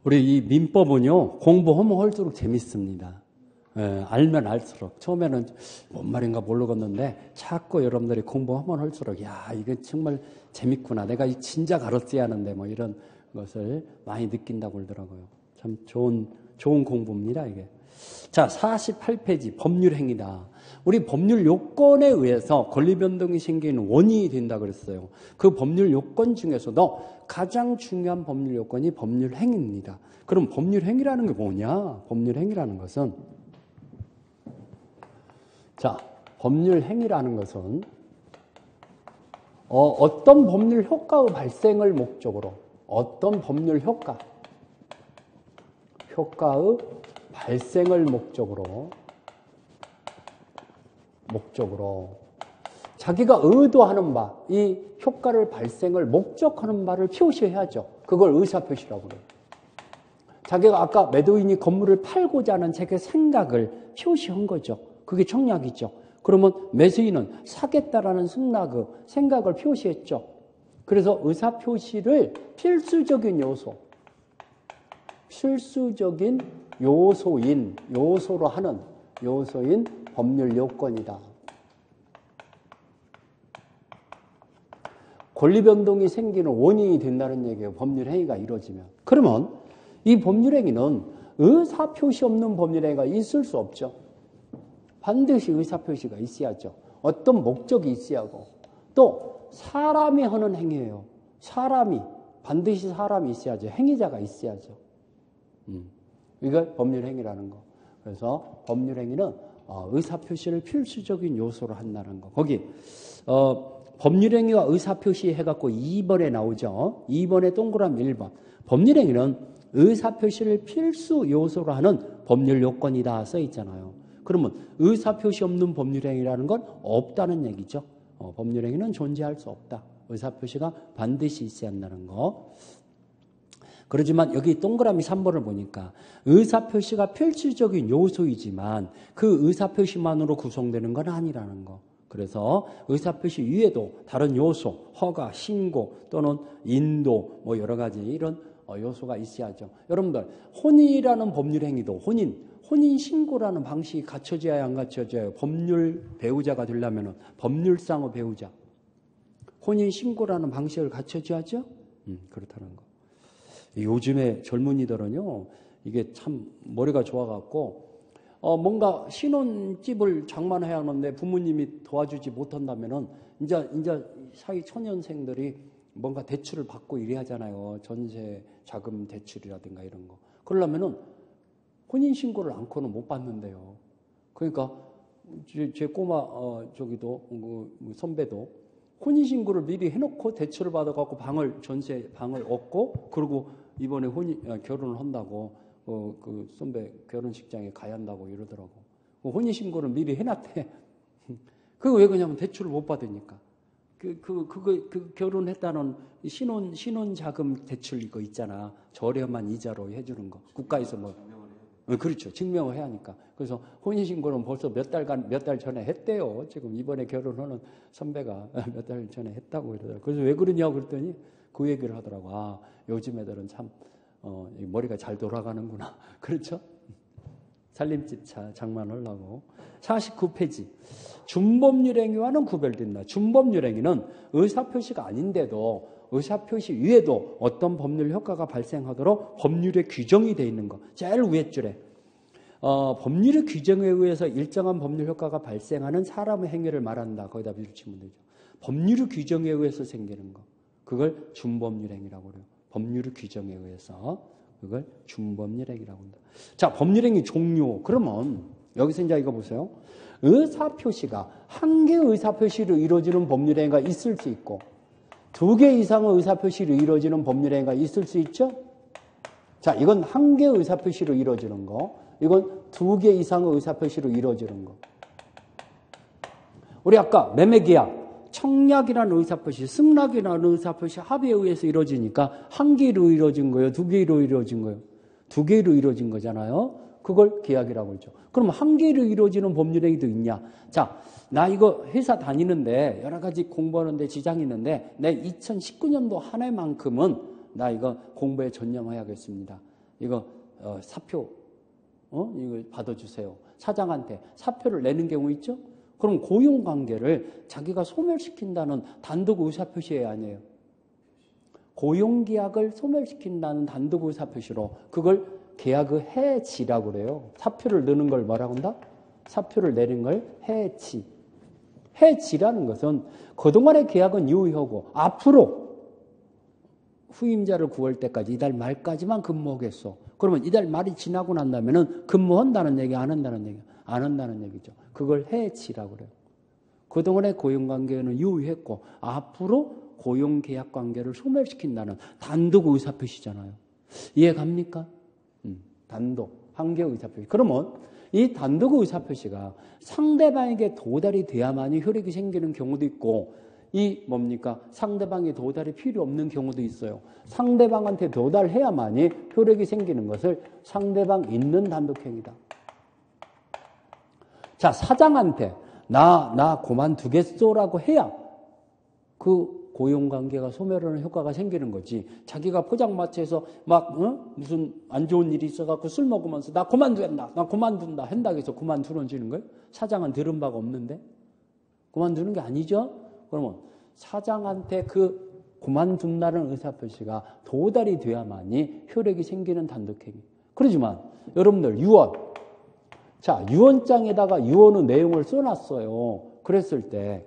우리 이 민법은요, 공부하면 할수록 재밌습니다. 알면 알수록. 처음에는 뭔 말인가 모르겠는데, 자꾸 여러분들이 공부하면 할수록, 야, 이게 정말 재밌구나. 내가 진작 알았어야 하는데, 뭐 이런 것을 많이 느낀다고 그러더라고요. 참 좋은 공부입니다, 이게. 자, 48페이지, 법률행위다. 우리 법률 요건에 의해서 권리변동이 생기는 원인이 된다 그랬어요. 그 법률 요건 중에서도 가장 중요한 법률 요건이 법률행위입니다. 그럼 법률행위라는 게 뭐냐? 법률행위라는 것은, 자, 법률행위라는 것은 어떤 법률 효과의 발생을 목적으로, 어떤 법률 효과의 발생을 목적으로 자기가 의도하는 바, 이 효과를 발생을 목적하는 바를 표시해야죠. 그걸 의사표시라고 그래요. 자기가 아까 매도인이 건물을 팔고자 하는 자기의 생각을 표시한 거죠. 그게 청약이죠. 그러면 매수인은 사겠다라는 생각을 표시했죠. 그래서 의사표시를 필수적인 요소로 하는 요소인 법률 요건이다. 권리변동이 생기는 원인이 된다는 얘기예요. 법률행위가 이루어지면. 그러면 이 법률행위는 의사표시 없는 법률행위가 있을 수 없죠. 반드시 의사표시가 있어야죠. 어떤 목적이 있어야 하고, 또 사람이 하는 행위예요. 반드시 사람이 있어야죠. 행위자가 있어야죠. 이게 법률행위라는 거. 그래서 법률행위는 의사표시를 필수적인 요소로 한다는 거. 거기 법률행위와 의사표시 해갖고 2번에 나오죠. 2번에 동그라미 1번. 법률행위는 의사표시를 필수 요소로 하는 법률 요건이다 써 있잖아요. 그러면 의사표시 없는 법률행위라는 건 없다는 얘기죠. 법률행위는 존재할 수 없다. 의사표시가 반드시 있어야 한다는 거. 그렇지만 여기 동그라미 3번을 보니까 의사표시가 필수적인 요소이지만 그 의사표시만으로 구성되는 건 아니라는 거. 그래서 의사표시 위에도 다른 요소, 허가, 신고 또는 인도 뭐 여러 가지 이런 요소가 있어야죠. 여러분들 혼인이라는 법률행위도 혼인신고라는 방식이 갖춰져야 안 갖춰져요. 법률 배우자가 되려면 법률상의 배우자. 혼인신고라는 방식을 갖춰줘야죠. 그렇다는 거. 요즘에 젊은이들은요, 이게 참 머리가 좋아갖고, 뭔가 신혼집을 장만해야 하는데 부모님이 도와주지 못한다면은, 이제 사회 초년생들이 뭔가 대출을 받고 이래야 하잖아요. 전세 자금 대출이라든가 이런 거. 그러려면은 혼인신고를 않고는 못 받는데요. 그러니까, 제 꼬마, 선배도 혼인신고를 미리 해놓고 대출을 받아갖고 전세 방을 얻고, 그리고 이번에 결혼을 한다고, 그 선배 결혼식장에 가야 한다고 이러더라고. 혼인신고를 미리 해놨대. 그거 왜 그러냐면 대출을 못 받으니까. 그 결혼했다는 신혼자금 대출 이거 있잖아. 저렴한 이자로 해주는 거. 국가에서 그렇죠. 증명을 해야 하니까. 그래서 혼인신고는 벌써 몇 달 전에 했대요. 지금 이번에 결혼하는 선배가 몇 달 전에 했다고 이러더라고요. 그래서 왜 그러냐고 그랬더니 그 얘기를 하더라고. 요즘 애들은 참, 머리가 잘 돌아가는구나. 그렇죠? 살림집 장만하려고. 49페이지. 준법률행위와는 구별된다. 준법률행위는 의사표시가 아닌데도 의사표시 위에도 어떤 법률 효과가 발생하도록 법률에 규정이 되어 있는 거. 제일 위에 줄에. 법률의 규정에 의해서 일정한 법률 효과가 발생하는 사람의 행위를 말한다. 거기다 붙이면 되죠. 법률의 규정에 의해서 생기는 거. 그걸 준법률행위라고 그래요. 법률의 규정에 의해서. 그걸 준법률행위라고 한다. 자, 법률행위 종류. 그러면 여기서 이제 이거 보세요. 의사표시가 한 개의 의사표시로 이루어지는 법률행위가 있을 수 있고 2개 이상의 의사표시로 이루어지는 법률행위가 있을 수 있죠? 자, 이건 한 개의 의사표시로 이루어지는 거. 이건 2개 이상의 의사표시로 이루어지는 거. 우리 아까 매매계약, 청약이라는 의사표시, 승낙이라는 의사표시 합의에 의해서 이루어지니까 한 개로 이루어진 거예요? 2개로 이루어진 거예요? 2개로 이루어진 거잖아요? 그걸 계약이라고 했죠. 그럼 한 개로 이루어지는 법률행위도 있냐? 자, 나 이거 회사 다니는데 여러 가지 공부하는데 지장이 있는데 내 2019년도 한 해만큼은 나 이거 공부에 전념해야겠습니다. 이거 사표 이거 받아주세요. 사장한테 사표를 내는 경우 있죠? 그럼 고용관계를 자기가 소멸시킨다는 단독 의사표시 아니에요. 고용계약을 소멸시킨다는 단독 의사표시로 그걸 계약의 해지라고 그래요. 사표를 넣는 걸 뭐라고 한다? 사표를 내는 걸 해지. 해지라는 것은 그동안의 계약은 유효하고 앞으로 후임자를 구할 때까지 이달 말까지만 근무하겠어. 그러면 이달 말이 지나고 난다면은 근무한다는 얘기, 안 한다는 얘기, 안 한다는 얘기죠. 그걸 해지라고 그래요. 그동안의 고용관계는 유효했고 앞으로 고용계약관계를 소멸시킨다는 단독 의사표시잖아요. 이해 갑니까? 단독, 한계 의사표시. 그러면 이 단독 의사표시가 상대방에게 도달이 돼야만이 효력이 생기는 경우도 있고 이 뭡니까? 상대방의 도달이 필요 없는 경우도 있어요. 상대방한테 도달해야만이 효력이 생기는 것을 상대방 있는 단독행위다. 자, 사장한테 나 그만두겠소라고 해야 그 고용관계가 소멸하는 효과가 생기는 거지. 자기가 포장마차에서 무슨 안 좋은 일이 있어갖고 술 먹으면서 나 그만둔다 한다고 해서 그만두는 거예요? 사장은 들은 바가 없는데? 그만두는 게 아니죠? 그러면 사장한테 그 그만둔다는 의사표시가 도달이 돼야만이 효력이 생기는 단독행위. 그렇지만 여러분들 유언. 자, 유언장에다가 유언의 내용을 써놨어요. 그랬을 때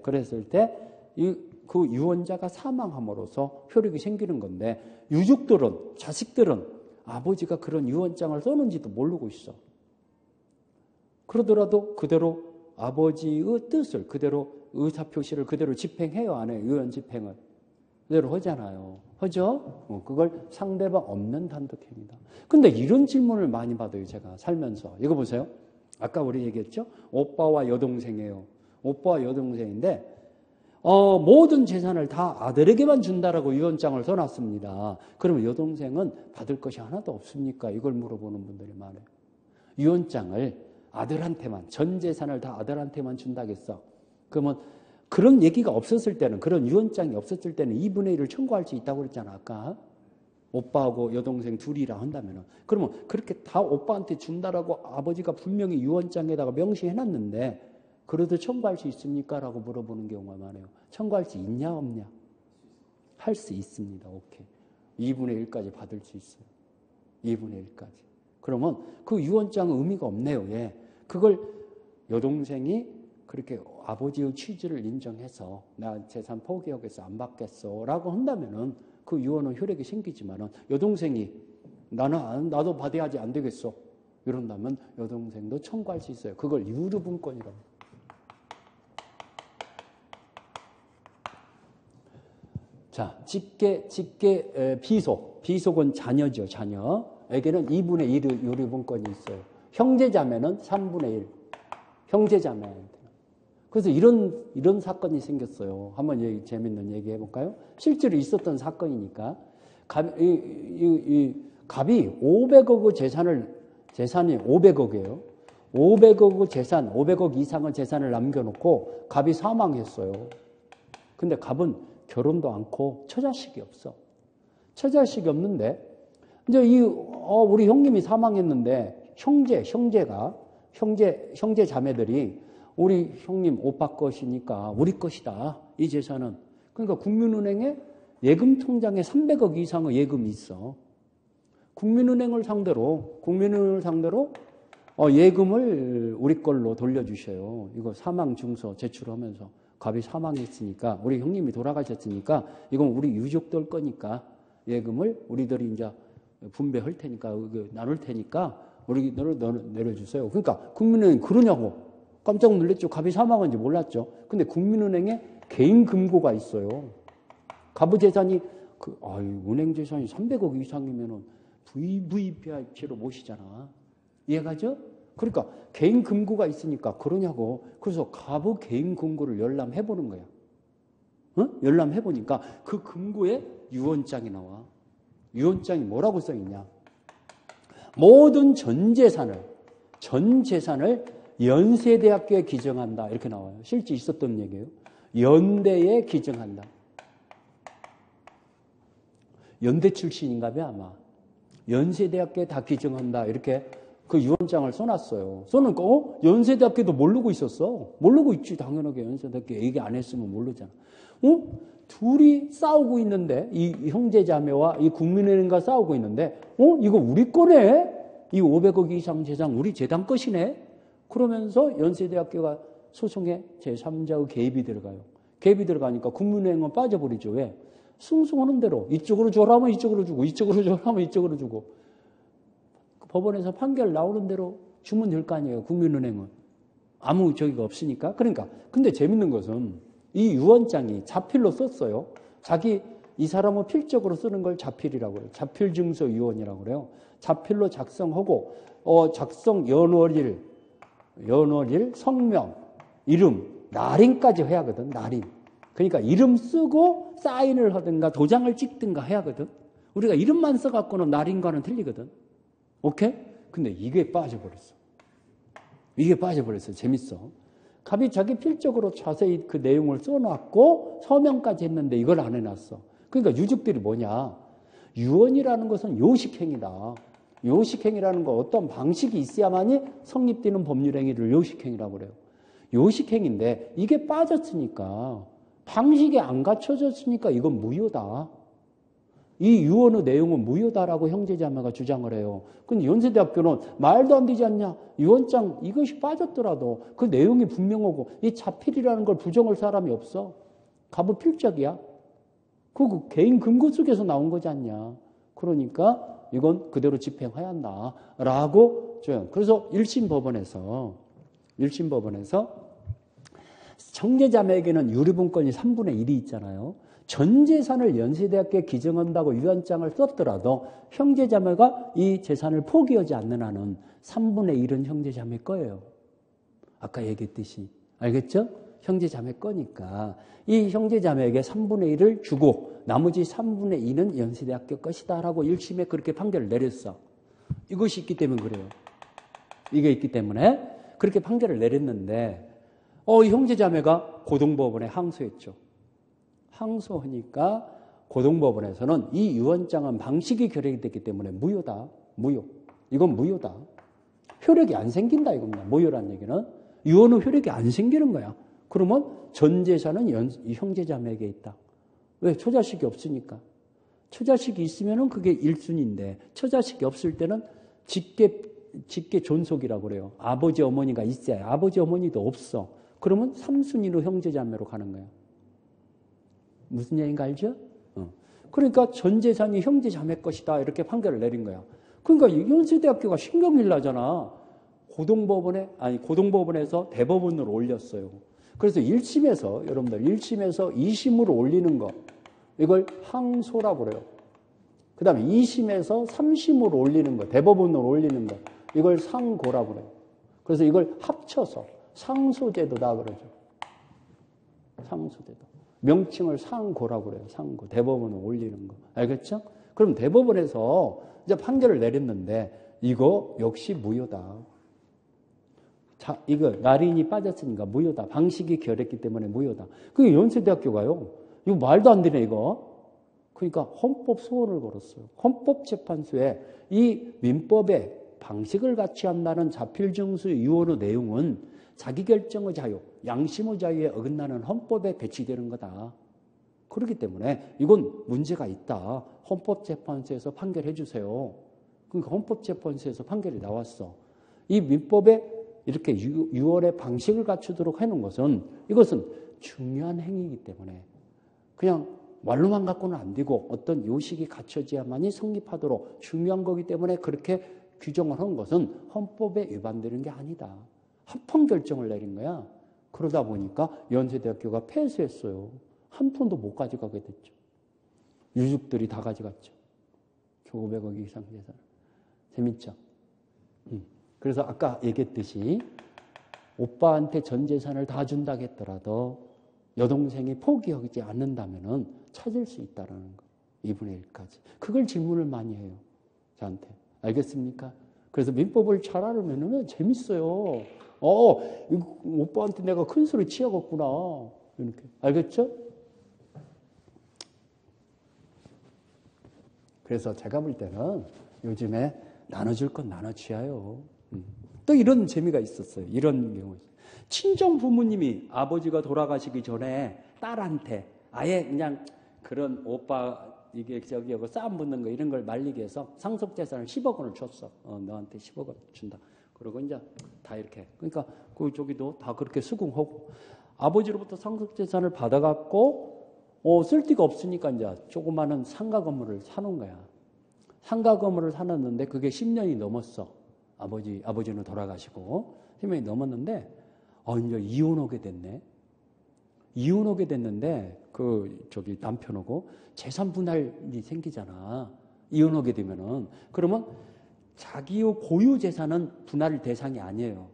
그 유언자가 사망함으로써 효력이 생기는 건데 유족들은, 자식들은 아버지가 그런 유언장을 써는지도 모르고 있어. 그러더라도 그대로 아버지의 뜻을 그대로 의사표시를 그대로 집행해요, 안 해요? 유언 집행을. 그대로 하잖아요. 하죠? 그걸 상대방 없는 단독행위다. 근데 이런 질문을 많이 받아요, 제가 살면서. 이거 보세요. 아까 우리 얘기했죠? 오빠와 여동생이에요. 오빠와 여동생인데 모든 재산을 다 아들에게만 준다라고 유언장을 써놨습니다. 그러면 여동생은 받을 것이 하나도 없습니까? 이걸 물어보는 분들이 많아요. 유언장을 아들한테만, 전 재산을 다 아들한테만 준다겠어. 그러면 그런 얘기가 없었을 때는, 그런 유언장이 없었을 때는 2분의 1을 청구할 수 있다고 그랬잖아, 아까. 오빠하고 여동생 둘이라 한다면은. 그러면 그렇게 다 오빠한테 준다라고 아버지가 분명히 유언장에다가 명시해놨는데, 그래도 청구할 수 있습니까? 라고 물어보는 경우가 많아요. 청구할 수 있냐, 없냐? 할 수 있습니다. 오케이. 2분의 1까지 받을 수 있어요. 2분의 1까지. 그러면 그 유언장은 의미가 없네요. 예. 그걸 여동생이 그렇게 아버지의 취지를 인정해서 나 재산 포기하겠어, 안 받겠어 라고 한다면은 그 유언은 효력이 생기지만은 여동생이 나도 받아야지 안 되겠어. 이런다면 여동생도 청구할 수 있어요. 그걸 유류분권이라고. 자, 직계 비속. 비속은 자녀죠, 자녀에게는 2분의 1의 유류분권이 있어요. 형제자매는 3분의 1. 형제자매한테는. 그래서 이런 사건이 생겼어요. 한번 재밌는 얘기 해볼까요? 실제로 있었던 사건이니까. 갑이 500억의 재산이 500억이에요. 500억의 재산, 500억 이상의 재산을 남겨놓고 갑이 사망했어요. 근데 갑은 결혼도 않고 처자식이 없어. 처자식이 없는데 이제 우리 형님이 사망했는데 형제 자매들이 우리 형님 오빠 것이니까 우리 것이다. 이 재산은. 그러니까 국민은행에 예금 통장에 300억 이상의 예금이 있어. 국민은행을 상대로 예금을 우리 걸로 돌려주셔요. 이거 사망 증서 제출하면서 갑이 사망했으니까 우리 형님이 돌아가셨으니까 이건 우리 유족들 거니까 예금을 우리들이 이제 분배할 테니까 나눌 테니까 우리들을 내려주세요. 그러니까 국민은행 그러냐고 깜짝 놀랐죠. 갑이 사망한지 몰랐죠. 근데 국민은행에 개인 금고가 있어요. 갑의 재산이 은행 재산이 300억 이상이면은 VVIP로 모시잖아. 이해가죠? 그러니까 개인 금고가 있으니까 그러냐고. 그래서 갑의 개인 금고를 열람해보는 거야. 열람해보니까 그 금고에 유언장이 나와. 유언장이 뭐라고 써있냐. 모든 전 재산을 연세대학교에 기증한다. 이렇게 나와요. 실제 있었던 얘기예요. 연대에 기증한다. 연대 출신인가 봐, 아마. 연세대학교에 다 기증한다. 이렇게 그 유언장을 써놨어요. 써놓으니까 연세대학교도 모르고 있었어. 모르고 있지. 당연하게 연세대학교 얘기 안 했으면 모르잖아. 둘이 싸우고 있는데 이 형제자매와 이 국민은행과 싸우고 있는데 이거 우리 거네? 이 500억 이상 재산 우리 재단 것이네? 그러면서 연세대학교가 소송에 제3자의 개입이 들어가요. 개입이 들어가니까 국민은행은 빠져버리죠. 왜? 숭숭하는 대로 이쪽으로 줘라면 이쪽으로 주고 이쪽으로 줘라면 이쪽으로 주고 법원에서 판결 나오는 대로 주면 될 거 아니에요. 국민은행은. 아무 저기가 없으니까. 그러니까 근데 재밌는 것은 이 유언장이 자필로 썼어요. 이 사람은 필적으로 쓰는 걸 자필이라고 해요. 자필증서 유언이라고 그래요. 자필로 작성하고 작성 연월일, 성명, 이름, 날인까지 해야 하거든. 날인. 그러니까 이름 쓰고 사인을 하든가 도장을 찍든가 해야 하거든. 우리가 이름만 써갖고는 날인과는 틀리거든. 오케이? 근데 이게 빠져버렸어. 이게 빠져버렸어. 재밌어. 갑이 자기 필적으로 자세히 그 내용을 써놨고 서명까지 했는데 이걸 안 해놨어. 그러니까 유족들이 뭐냐. 유언이라는 것은 요식행위다. 요식행위라는 거 어떤 방식이 있어야만이 성립되는 법률행위를 요식행위라고 그래요. 요식행위인데 이게 빠졌으니까 방식이 안 갖춰졌으니까 이건 무효다. 이 유언의 내용은 무효다라고 형제자매가 주장을 해요. 근데 연세대학교는 말도 안 되지 않냐. 유언장 이것이 빠졌더라도 그 내용이 분명하고 이 자필이라는 걸 부정할 사람이 없어. 갑의 필적이야. 그 개인 근거 속에서 나온 거지 않냐. 그러니까 이건 그대로 집행해야 한다라고 줘요. 그래서 1심 법원에서 형제자매에게는 유리분권이 3분의 1이 있잖아요. 전 재산을 연세대학교에 기증한다고 유언장을 썼더라도 형제자매가 이 재산을 포기하지 않는 한은 3분의 1은 형제자매 거예요. 아까 얘기했듯이. 알겠죠? 형제자매 거니까 이 형제자매에게 3분의 1을 주고 나머지 3분의 2는 연세대학교 것이다라고 1심에 그렇게 판결을 내렸어. 이것이 있기 때문에 그래요. 이게 있기 때문에 그렇게 판결을 내렸는데 이 형제자매가 고등법원에 항소했죠. 항소하니까 고등법원에서는 이 유언장은 방식이 결정이 됐기 때문에 무효다. 무효. 이건 무효다. 효력이 안 생긴다 이겁니다. 무효라는 얘기는. 유언은 효력이 안 생기는 거야. 그러면 전 재산은 형제자매에게 있다. 왜? 처자식이 없으니까. 처자식이 있으면 그게 1순위인데 처자식이 없을 때는 직계 존속이라고 그래요. 아버지 어머니가 있어야. 아버지 어머니도 없어. 그러면 3순위로 형제자매로 가는 거야. 무슨 얘기인가 알죠? 그러니까 전 재산이 형제자매 것이다 이렇게 판결을 내린 거야. 그러니까 연세대학교가 신경질 나잖아. 고등법원에서 대법원으로 올렸어요. 그래서 1심에서 여러분들 1심에서 2심으로 올리는 거 이걸 항소라고 그래요. 그 다음에 2심에서 3심으로 올리는 거 대법원으로 올리는 거 이걸 상고라고 그래요. 그래서 이걸 합쳐서 상소제도다 그러죠. 상소제도. 명칭을 상고라고 그래요. 상고. 대법원으로 올리는 거. 알겠죠? 그럼 대법원에서 이제 판결을 내렸는데 이거 역시 무효다. 자, 이거 날인이 빠졌으니까 무효다. 방식이 결했기 때문에 무효다. 그게 연세대학교가요. 이거 말도 안 되네 이거. 그러니까 헌법 소원을 걸었어요. 헌법재판소에 이 민법의 방식을 같이 한다는 자필증서 유언의 내용은 자기결정의 자유, 양심의 자유에 어긋나는 헌법에 배치되는 거다. 그렇기 때문에 이건 문제가 있다. 헌법재판소에서 판결해 주세요. 그러니까 헌법재판소에서 판결이 나왔어. 이 민법에 이렇게 유언의 방식을 갖추도록 해놓은 것은 이것은 중요한 행위이기 때문에 그냥 말로만 갖고는 안 되고 어떤 요식이 갖춰져야만이 성립하도록 중요한 거기 때문에 그렇게 규정을 한 것은 헌법에 위반되는 게 아니다. 합헌 결정을 내린 거야. 그러다 보니까 연세대학교가 폐쇄했어요. 한 푼도 못 가져가게 됐죠. 유족들이 다 가져갔죠. 500억 이상 재산. 재밌죠? 그래서 아까 얘기했듯이 오빠한테 전 재산을 다 준다고 했더라도 여동생이 포기하지 않는다면 찾을 수 있다는 거. 2분의 1까지. 그걸 질문을 많이 해요. 저한테. 알겠습니까? 그래서 민법을 잘 알으면 재밌어요. 오빠한테 내가 큰 소리 치야겠구나. 이렇게. 알겠죠? 그래서 제가 볼 때는 요즘에 나눠줄 건 나눠줘야요. 또 이런 재미가 있었어요. 이런 경우. 친정 부모님이 아버지가 돌아가시기 전에 딸한테 아예 그냥 그런 오빠 이게 저기하고 싸움 붙는 거 이런 걸 말리기 위해서 상속재산을 10억 원을 줬어. 너한테 10억 원 준다. 그러고 이제 다 이렇게. 그러니까 그 저기도 다 그렇게 수긍하고 아버지로부터 상속재산을 받아갖고 쓸 데가 없으니까 이제 조그마한 상가 건물을 사놓은 거야. 상가 건물을 사놨는데 그게 10년이 넘었어. 아버지는 돌아가시고 10년이 넘었는데 이제 이혼하게 됐네. 이혼하게 됐는데 저기 남편하고 재산 분할이 생기잖아. 이혼하게 되면은 그러면 자기의 고유 재산은 분할 대상이 아니에요.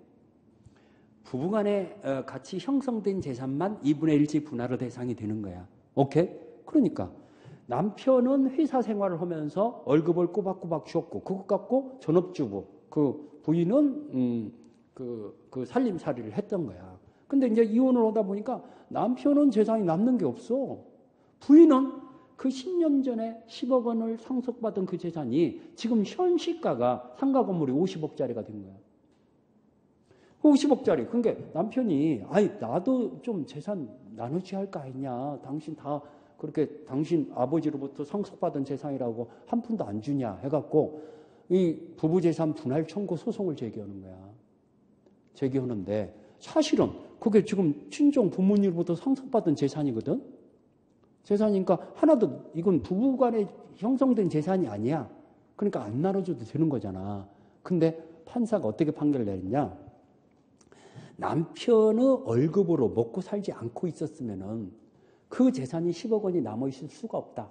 부부간에 같이 형성된 재산만 2분의 1씩 분할의 대상이 되는 거야. 오케이? 그러니까 남편은 회사 생활을 하면서 월급을 꼬박꼬박 주었고 그것 갖고 전업주부, 그 부인은 그 살림살이를 했던 거야. 근데 이제 이혼을 하다 보니까 남편은 재산이 남는 게 없어. 부인은 그 10년 전에 10억 원을 상속받은 그 재산이 지금 현 시가가 상가 건물이 50억짜리가 된 거야. 50억짜리. 그러니까 남편이 나도 좀 재산 나누지 할 거 아니냐. 당신 다 그렇게 당신 아버지로부터 상속받은 재산이라고 한 푼도 안 주냐 해갖고 이 부부재산 분할 청구 소송을 제기하는 거야. 제기하는데 사실은 그게 지금 친정 부모님으로부터 상속받은 재산이거든. 재산이니까 하나도 이건 부부간에 형성된 재산이 아니야. 그러니까 안 나눠줘도 되는 거잖아. 근데 판사가 어떻게 판결을 내렸냐? 남편의 월급으로 먹고 살지 않고 있었으면은 그 재산이 10억 원이 남아있을 수가 없다.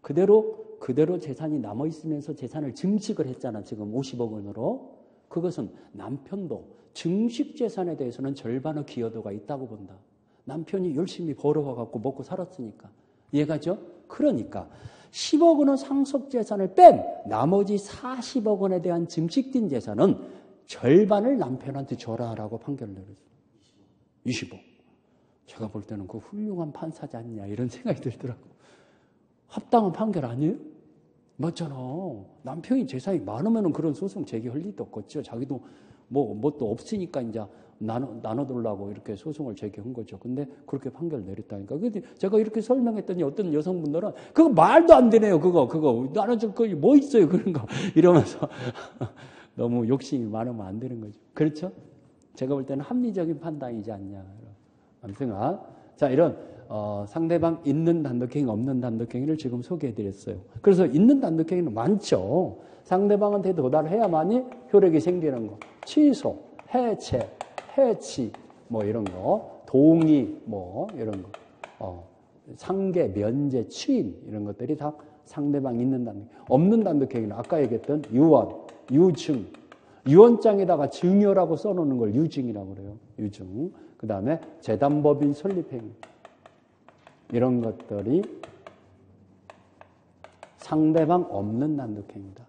그대로 재산이 남아있으면서 재산을 증식을 했잖아. 지금 50억 원으로. 그것은 남편도 증식 재산에 대해서는 절반의 기여도가 있다고 본다. 남편이 열심히 벌어와갖고 먹고 살았으니까. 이해가죠? 그러니까 10억 원의 상속 재산을 뺀 나머지 40억 원에 대한 증식된 재산은 절반을 남편한테 줘라라고 판결을 내렸어요. 20억. 제가 볼 때는 그 훌륭한 판사지 않냐 이런 생각이 들더라고. 합당한 판결 아니에요? 맞잖아. 남편이 재산이 많으면 그런 소송 제기할 리도 없겠죠. 자기도 뭐 또 없으니까 이제 나눠달라고 이렇게 소송을 제기한 거죠. 근데 그렇게 판결을 내렸다니까. 근데 제가 이렇게 설명했더니 어떤 여성분들은 그거 말도 안 되네요. 그거 나눠줄 거 뭐 있어요. 그런 거 이러면서 너무 욕심이 많으면 안 되는 거죠. 그렇죠? 제가 볼 때는 합리적인 판단이지 않냐. 아무튼 자 이런 상대방 있는 단독행위 없는 단독행위를 지금 소개해드렸어요. 그래서 있는 단독행위는 많죠. 상대방한테 도달해야만이 효력이 생기는 거. 취소, 해체, 해치 뭐 이런 거. 동의 뭐 이런 거. 상계, 면제, 취인 이런 것들이 다 상대방 있는 단독행위. 없는 단독행위는 아까 얘기했던 유언, 유증. 유언장에다가 증여라고 써놓는 걸 유증이라고 그래요. 유증. 그 다음에 재단법인 설립행위. 이런 것들이 상대방 없는 단독행위다.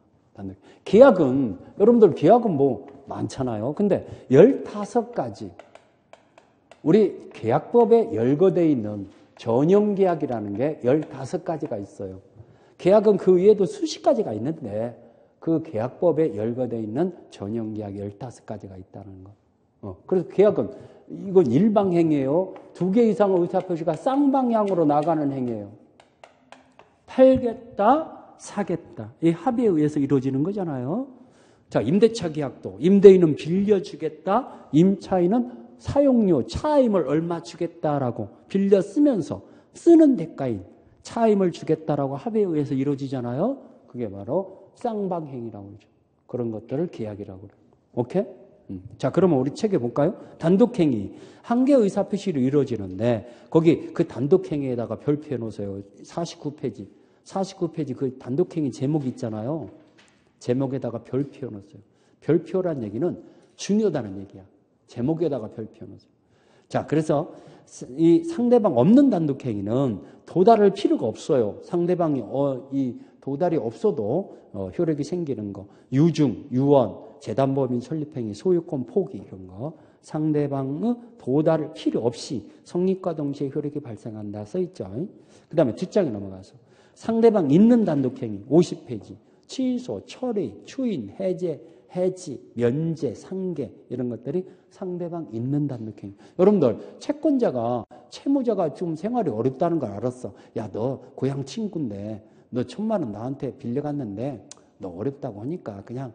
계약은, 여러분들 계약은 뭐 많잖아요. 근데 15가지. 우리 계약법에 열거되어 있는 전형계약이라는 게 15가지가 있어요. 계약은 그 위에도 수십 가지가 있는데 그 계약법에 열거되어 있는 전형계약이 15가지가 있다는 거. 그래서 계약은 이건 일방행위예요. 2개 이상의 의사표시가 쌍방향으로 나가는 행위예요. 팔겠다, 사겠다. 이 합의에 의해서 이루어지는 거잖아요. 자, 임대차 계약도 임대인은 빌려주겠다, 임차인은 사용료, 차임을 얼마 주겠다라고 빌려 쓰면서 쓰는 대가인 차임을 주겠다라고 합의에 의해서 이루어지잖아요. 그게 바로 쌍방행위라고 그러죠. 그런 것들을 계약이라고 그래요. 오케이? 자, 그러면 우리 책에 볼까요? 단독행위. 한 개 의사표시로 이루어지는데, 거기 그 단독행위에다가 별표 해놓으세요. 49페이지. 49페이지 그 단독행위 제목 있잖아요. 제목에다가 별표 해놓으세요. 별표란 얘기는 중요하다는 얘기야. 제목에다가 별표 해놓으세요. 자, 그래서 이 상대방 없는 단독행위는 도달할 필요가 없어요. 상대방이 이 도달이 없어도 효력이 생기는 거. 유증, 유언, 재단법인 설립행위, 소유권 포기 이런 거. 상대방의 도달을 필요 없이 성립과 동시에 효력이 발생한다 써있죠. 그 다음에 뒷장에 넘어가서 상대방 있는 단독행위 50페이지. 취소, 처리, 추인, 해제, 해지, 면제, 상계 이런 것들이 상대방 있는 단독행위. 여러분들 채권자가 채무자가 좀 생활이 어렵다는 걸 알았어. 야, 너 고향 친구인데 너 1,000만 원 나한테 빌려갔는데 너 어렵다고 하니까 그냥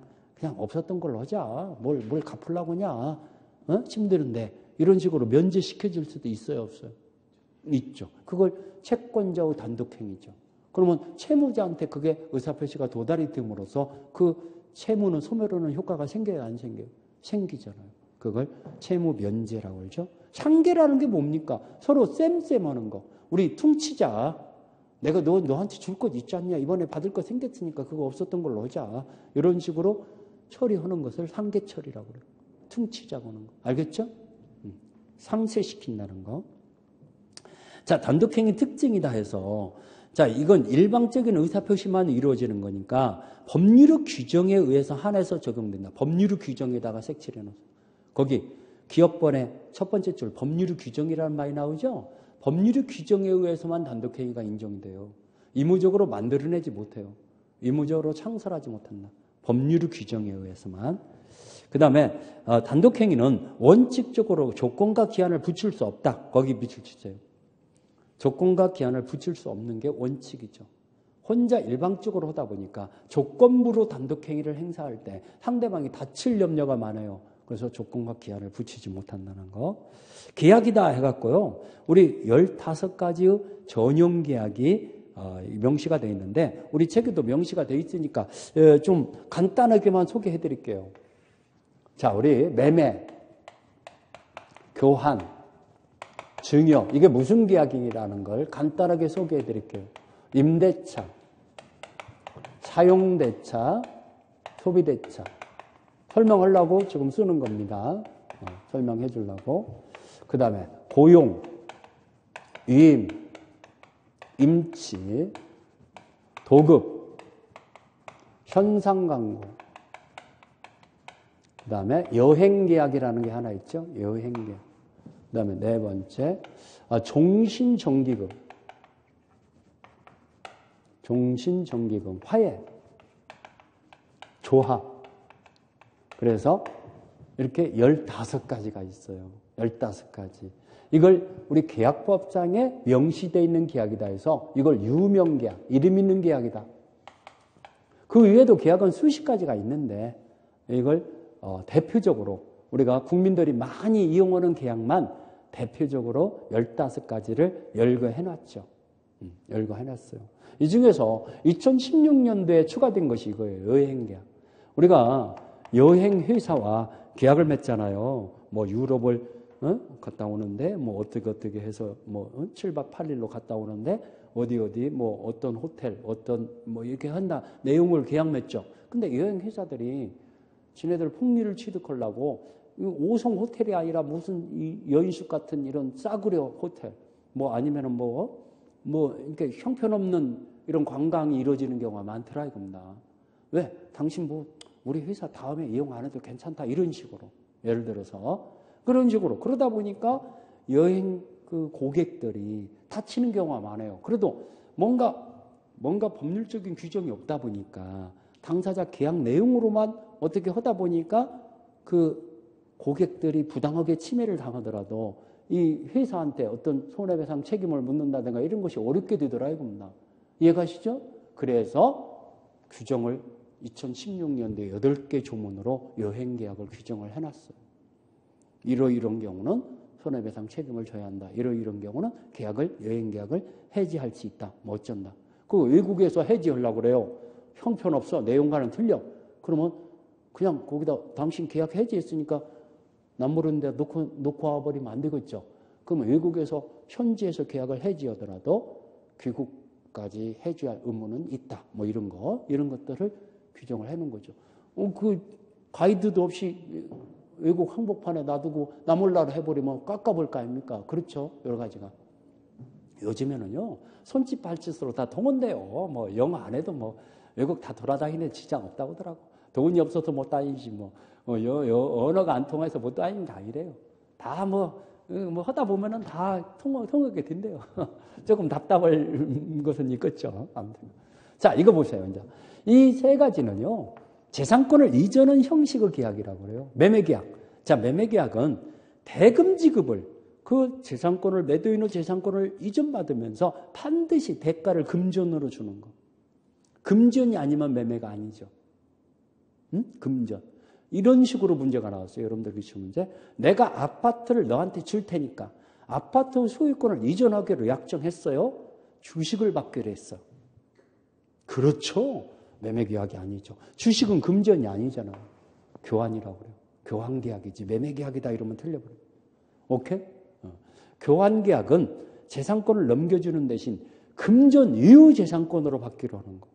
없었던 걸로 하자. 뭘 갚으려고 하냐. 힘드는데 이런 식으로 면제시켜줄 수도 있어요, 없어요? 있죠. 그걸 채권자의 단독행위죠. 그러면 채무자한테 그게 의사표시가 도달이 됨으로써 그 채무는 소멸하는 효과가 생겨요, 안 생겨요? 생기잖아요. 그걸 채무 면제라고 그러죠. 상계라는 게 뭡니까? 서로 쌤하는 거. 우리 퉁치자. 내가 너한테 줄 것 있지 않냐? 이번에 받을 거 생겼으니까 그거 없었던 걸로 하자. 이런 식으로 처리하는 것을 상계 처리라고 그래요. 퉁치자고 하는 거. 알겠죠? 상쇄시킨다는 거. 자, 단독행위 특징이다 해서 자, 이건 일방적인 의사표시만 이루어지는 거니까 법률의 규정에 의해서 한해서 적용된다. 법률의 규정에다가 색칠해 놓았어. 거기 기업번의 첫 번째 줄 법률의 규정이라는 말이 나오죠. 법률의 규정에 의해서만 단독행위가 인정이 돼요. 의무적으로 만들어내지 못해요. 의무적으로 창설하지 못한다. 법률의 규정에 의해서만. 그 다음에 단독행위는 원칙적으로 조건과 기한을 붙일 수 없다. 거기 밑줄 치세요. 조건과 기한을 붙일 수 없는 게 원칙이죠. 혼자 일방적으로 하다 보니까 조건부로 단독행위를 행사할 때 상대방이 다칠 염려가 많아요. 그래서 조건과 기한을 붙이지 못한다는 거. 계약이다 해갖고요. 우리 15가지의 전용 계약이 명시가 되어 있는데 우리 책에도 명시가 되어 있으니까 좀 간단하게만 소개해 드릴게요. 자, 우리 매매, 교환, 증여, 이게 무슨 계약이라는 걸 간단하게 소개해 드릴게요. 임대차, 사용대차, 소비대차. 설명하려고 지금 쓰는 겁니다. 설명해 주려고. 그 다음에 고용, 위임, 임치, 도급, 현상광고. 그 다음에 여행계약이라는 게 하나 있죠. 여행계약. 그 다음에 네 번째, 종신정기금. 종신정기금, 화해, 조합. 그래서 이렇게 15가지가 있어요. 15가지. 이걸 우리 계약법상에 명시되어 있는 계약이다 해서 이걸 유명계약, 이름 있는 계약이다. 그 외에도 계약은 수십 가지가 있는데 이걸 대표적으로 우리가 국민들이 많이 이용하는 계약만 대표적으로 15가지를 열거해놨죠. 열거해놨어요. 이 중에서 2016년도에 추가된 것이 이거예요. 여행계약. 우리가 여행회사와 계약을 맺잖아요. 뭐 유럽을 갔다 오는데 뭐 어떻게 해서 뭐 7박 8일로 갔다 오는데 어디 뭐 어떤 호텔 어떤 뭐 이렇게 한다 내용을 계약 맺죠. 근데 여행회사들이 지네들 폭리를 취득하려고 5성 호텔이 아니라 무슨 이 여인숙 같은 이런 싸구려 호텔 뭐 아니면은 뭐 이렇게 형편없는 이런 관광이 이루어지는 경우가 많더라 이겁니다. 왜? 당신 뭐 우리 회사 다음에 이용 안 해도 괜찮다 이런 식으로 예를 들어서 그런 식으로 그러다 보니까 여행 그 고객들이 다치는 경우가 많아요. 그래도 뭔가 법률적인 규정이 없다 보니까 당사자 계약 내용으로만 어떻게 하다 보니까 그 고객들이 부당하게 침해를 당하더라도 이 회사한테 어떤 손해배상 책임을 묻는다든가 이런 것이 어렵게 되더라 이겁니다. 이해가시죠? 그래서 규정을 2016년도에 8개 조문으로 여행계약을 규정을 해놨어요. 이런 경우는 손해배상 책임을 져야 한다. 이런 경우는 여행계약을 해지할 수 있다. 뭐 어쩐다. 그 외국에서 해지하려고 그래요. 형편없어. 내용과는 틀려. 그러면 그냥 거기다 당신 계약 해지했으니까 남모르는 데 놓고 와버리면 안 되겠죠. 그러면 외국에서 현지에서 계약을 해지하더라도 귀국까지 해줘야 할 의무는 있다. 뭐 이런 것들을 규정을 해놓은 거죠. 그 가이드도 없이 외국 항복판에 놔두고 나 몰라로 해버리면 깎아볼 거 아닙니까? 그렇죠. 여러 가지가. 요즘에는요, 손짓 발짓으로 다 통한대요. 뭐 영어 안 해도 뭐 외국 다 돌아다니는 지장 없다고 하더라고. 돈이 없어서 못 다니지 언어가 안 통해서 못 다니는 게 아니래요. 다 하다 보면은 다 통하게 된대요. 조금 답답할 것은 있겠죠. 아무튼. 자, 이거 보세요. 이제 이 세 가지는요, 재산권을 이전한 형식의 계약이라고 그래요. 매매계약. 자, 매매계약은 대금 지급을, 그 재산권을, 매도인의 재산권을 이전받으면서 반드시 대가를 금전으로 주는 거. 금전이 아니면 매매가 아니죠. 응? 금전. 이런 식으로 문제가 나왔어요. 여러분들 기출 문제. 내가 아파트를 너한테 줄 테니까 아파트 소유권을 이전하기로 약정했어요. 주식을 받기로 했어. 그렇죠. 매매계약이 아니죠. 주식은 금전이 아니잖아요. 교환이라고 그래요. 교환계약이지 매매계약이다 이러면 틀려버려요. 오케이? 교환계약은 재산권을 넘겨주는 대신 금전 이후 재산권으로 받기로 하는 거.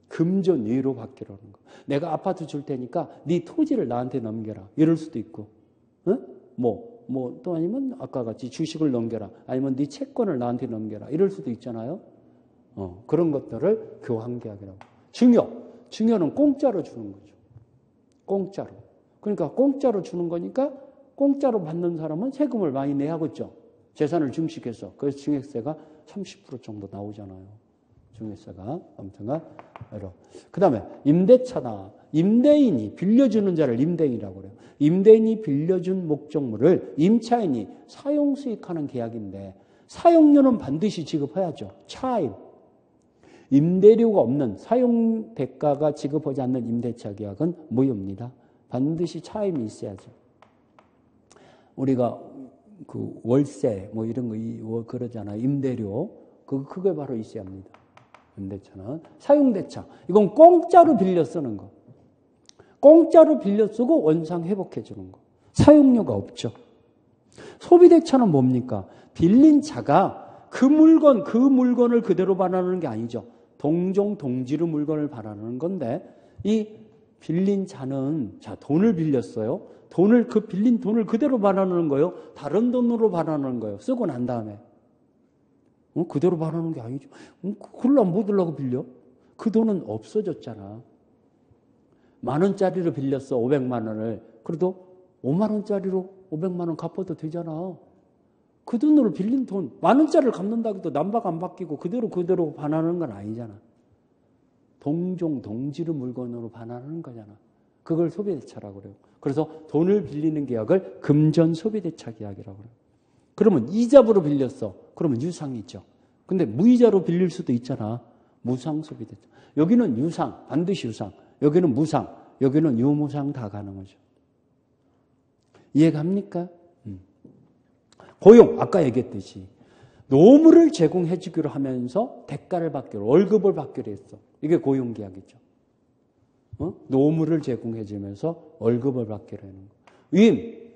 금전 이후로 받기로 하는 거. 내가 아파트 줄 테니까 네 토지를 나한테 넘겨라. 이럴 수도 있고. 또 아니면 아까 같이 주식을 넘겨라. 아니면 네 채권을 나한테 넘겨라. 이럴 수도 있잖아요. 그런 것들을 교환계약이라고. 증여는 공짜로 주는 거죠. 공짜로. 그러니까 공짜로 주는 거니까 공짜로 받는 사람은 세금을 많이 내야 하겠죠. 재산을 증식해서. 그래서 증액세가 30% 정도 나오잖아요. 증액세가. 아무튼간 그 다음에 임대차나 임대인이 빌려주는 자를 임대인이라고 그래요. 임대인이 빌려준 목적물을 임차인이 사용수익하는 계약인데 사용료는 반드시 지급해야죠. 차임. 임대료가 없는 사용 대가가 지급하지 않는 임대차 계약은 무효입니다. 반드시 차임이 있어야죠. 우리가 그 월세 뭐 이런 거 그러잖아요. 임대료 그게 바로 있어야 합니다. 임대차는 사용대차 이건 공짜로 빌려 쓰는 거. 공짜로 빌려 쓰고 원상 회복해 주는 거. 사용료가 없죠. 소비대차는 뭡니까? 빌린 자가 그 물건을 그대로 반환하는 게 아니죠. 동종 동지로 물건을 반환하는 건데 이 빌린 자는 돈을 빌렸어요. 빌린 돈을 그대로 반환하는 거예요. 다른 돈으로 반환하는 거예요. 쓰고 난 다음에. 그대로 반환하는 게 아니죠. 그걸로 뭐 들라고 빌려? 그 돈은 없어졌잖아. 10,000원짜리로 빌렸어. 500만 원을. 그래도 5만 원짜리로 500만 원 갚아도 되잖아. 그 돈으로 빌린 돈 10,000원짜리를 갚는다고 해도 남박 안 바뀌고 그대로 반환하는 건 아니잖아. 동종 동지로 물건으로 반환하는 거잖아. 그걸 소비대차라고 그래요. 그래서 돈을 빌리는 계약을 금전 소비대차 계약이라고 그래요. 그러면 이자로 빌렸어. 그러면 유상이죠. 근데 무이자로 빌릴 수도 있잖아. 무상 소비대차. 여기는 유상, 반드시 유상. 여기는 무상, 여기는 유무상 다 가는 거죠. 이해갑니까? 고용, 아까 얘기했듯이 노무를 제공해 주기로 하면서 대가를 받기로, 월급을 받기로 했어. 이게 고용계약이죠. 노무를 제공해 주면서 월급을 받기로 하는 거. 위임,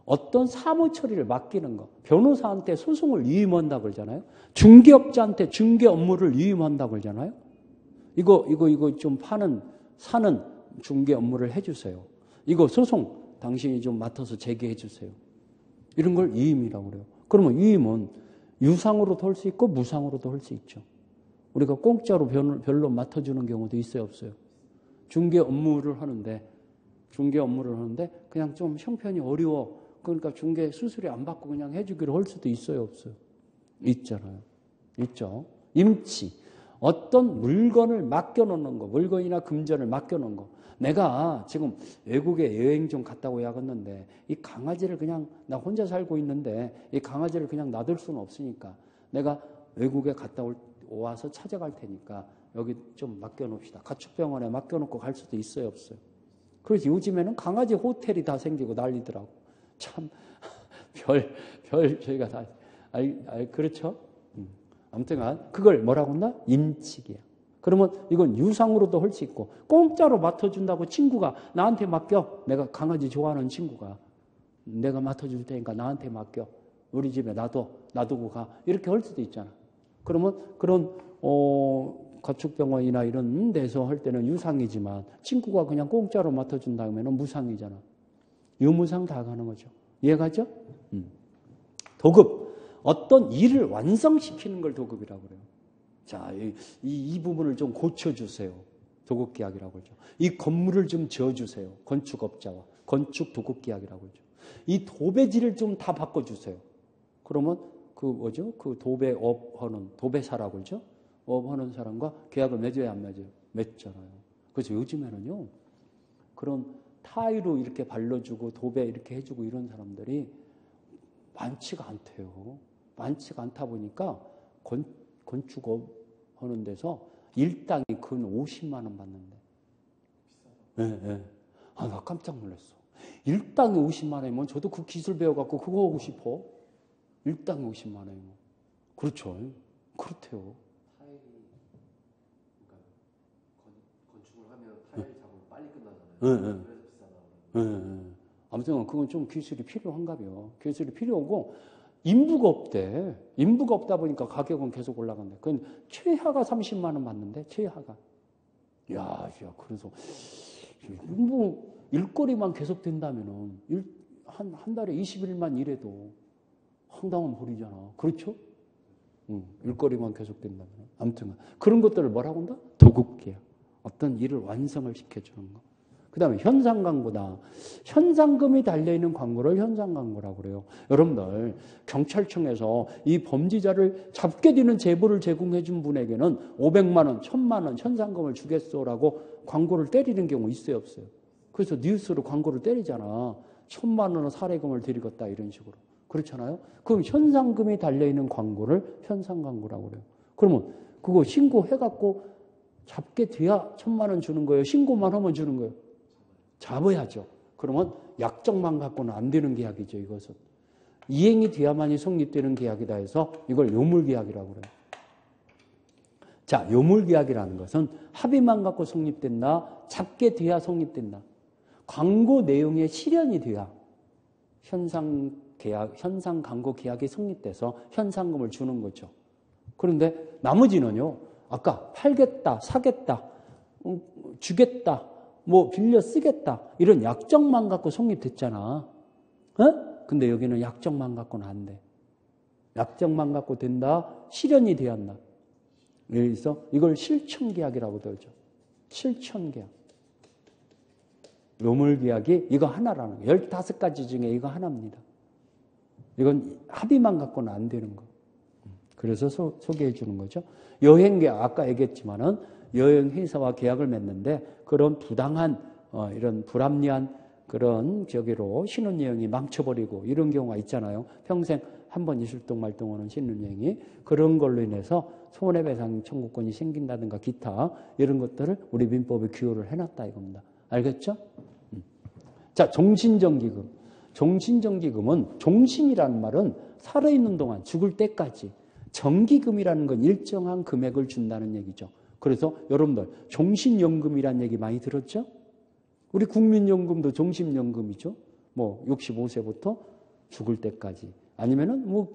어떤 사무 처리를 맡기는 거. 변호사한테 소송을 위임한다고 그러잖아요. 중개업자한테 중개 업무를 위임한다고 그러잖아요. 이거 좀 사는 중개 업무를 해주세요. 이거 소송 당신이 좀 맡아서 제기해 주세요. 이런 걸 위임이라고 그래요. 그러면 위임은 유상으로도 할 수 있고 무상으로도 할 수 있죠. 우리가 공짜로 별로 맡아주는 경우도 있어요, 없어요? 중개 업무를 하는데 그냥 좀 형편이 어려워. 그러니까 중개 수수료 안 받고 그냥 해주기로 할 수도 있어요, 없어요? 있잖아요. 있죠. 임치. 어떤 물건을 맡겨놓는 거, 물건이나 금전을 맡겨놓은 거. 내가 지금 외국에 여행 좀 갔다 오야겠는데 이 강아지를 그냥 나 혼자 살고 있는데 이 강아지를 그냥 놔둘 수는 없으니까 내가 외국에 갔다 와서 찾아갈 테니까 여기 좀 맡겨놓읍시다. 가축병원에 맡겨놓고 갈 수도 있어요, 없어요? 그래서 요즘에는 강아지 호텔이 다 생기고 난리더라고. 참 저희가 다 그렇죠? 아무튼 그걸 뭐라고 한다? 임치기야. 그러면 이건 유상으로도 할 수 있고 공짜로 맡아준다고 친구가 나한테 맡겨. 내가 강아지 좋아하는 친구가 내가 맡아줄 테니까 나한테 맡겨. 우리 집에 놔두고 가. 이렇게 할 수도 있잖아. 그러면 그런 가축병원이나 이런 데서 할 때는 유상이지만 친구가 그냥 공짜로 맡아준다면 무상이잖아. 유무상 다 가는 거죠. 이해가죠? 도급. 어떤 일을 완성시키는 걸 도급이라고 그래요. 자, 이 부분을 좀 고쳐주세요. 도급계약이라고 그러죠. 이 건물을 좀 지어주세요. 건축업자와 건축 도급계약이라고 그러죠. 이 도배지를 좀 다 바꿔주세요. 그러면 그 도배업 하는 도배사라고 그러죠. 하는 사람과 계약을 맺어야 안 맺어요? 맺잖아요. 그래서 요즘에는요, 그런 타이로 이렇게 발라주고 도배 이렇게 해주고 이런 사람들이 많지가 않대요. 많지가 않다 보니까 건축업 하는 데서 일당이 근 50만 원 받는데. 네, 네. 아, 나 깜짝 놀랐어. 일당이 50만 원이면 저도 그 기술 배워갖고 그거 하고 싶어. 일당이 50만 원이면. 그렇죠. 그렇대요. 타일이, 그러니까 건축을 하면 타일 작업 빨리 끝나잖아요. 네, 그래서 비싸다. 네. 아무튼 그건 좀 기술이 필요한가봐요. 기술이 필요하고 인부가 없대. 인부가 없다 보니까 가격은 계속 올라간대. 그건 최하가 30만 원 받는데, 최하가. 야, 그래서 뭐 일거리만 계속 된다면은 한 달에 20일만 일해도 황당한 벌이잖아. 그렇죠? 일거리만 계속 된다면. 아무튼 그런 것들을 뭐라고 한다? 도급계약. 어떤 일을 완성을 시켜주는 거. 그 다음에 현상광고다. 현상금이 달려있는 광고를 현상광고라고 그래요. 여러분들 경찰청에서 이 범죄자를 잡게 되는 제보를 제공해 준 분에게는 500만 원, 1000만 원 현상금을 주겠소라고 광고를 때리는 경우 있어요, 없어요? 그래서 뉴스로 광고를 때리잖아. 1000만 원은 사례금을 드리겠다 이런 식으로. 그렇잖아요? 그럼 현상금이 달려있는 광고를 현상광고라고 그래요. 그러면 그거 신고해갖고 잡게 돼야 1000만 원 주는 거예요? 신고만 하면 주는 거예요? 잡아야죠. 그러면 약정만 갖고는 안 되는 계약이죠, 이것은. 이행이 돼야만이 성립되는 계약이다 해서 이걸 요물계약이라고 그래요. 자, 요물계약이라는 것은 합의만 갖고 성립된다, 잡게 돼야 성립된다. 광고 내용의 실현이 돼야 현상 광고 계약이 성립돼서 현상금을 주는 거죠. 그런데 나머지는요, 아까 팔겠다, 사겠다, 주겠다, 뭐 빌려 쓰겠다 이런 약정만 갖고 성립됐잖아. 근데 여기는 약정만 갖고는 안 돼. 약정만 갖고 된다, 실현이 돼야 한다. 그래서 이걸 실천계약이라고 그러죠. 실천계약. 요물계약이 이거 하나라는 거예요. 15가지 중에 이거 하나입니다. 이건 합의만 갖고는 안 되는 거. 그래서 소개해 주는 거죠. 여행계약, 아까 얘기했지만은 여행회사와 계약을 맺는데 그런 부당한, 이런 불합리한 그런 저기로 신혼여행이 망쳐버리고 이런 경우가 있잖아요. 평생 한 번 있을 동 말동하는 신혼여행이 그런 걸로 인해서 손해배상 청구권이 생긴다든가 기타 이런 것들을 우리 민법에 규율을 해놨다 이겁니다. 알겠죠? 자, 종신정기금. 종신정기금은 종신이라는 말은 살아있는 동안 죽을 때까지 정기금이라는 건 일정한 금액을 준다는 얘기죠. 그래서 여러분들 종신연금이라는 얘기 많이 들었죠? 우리 국민연금도 종신연금이죠. 뭐 65세부터 죽을 때까지. 아니면은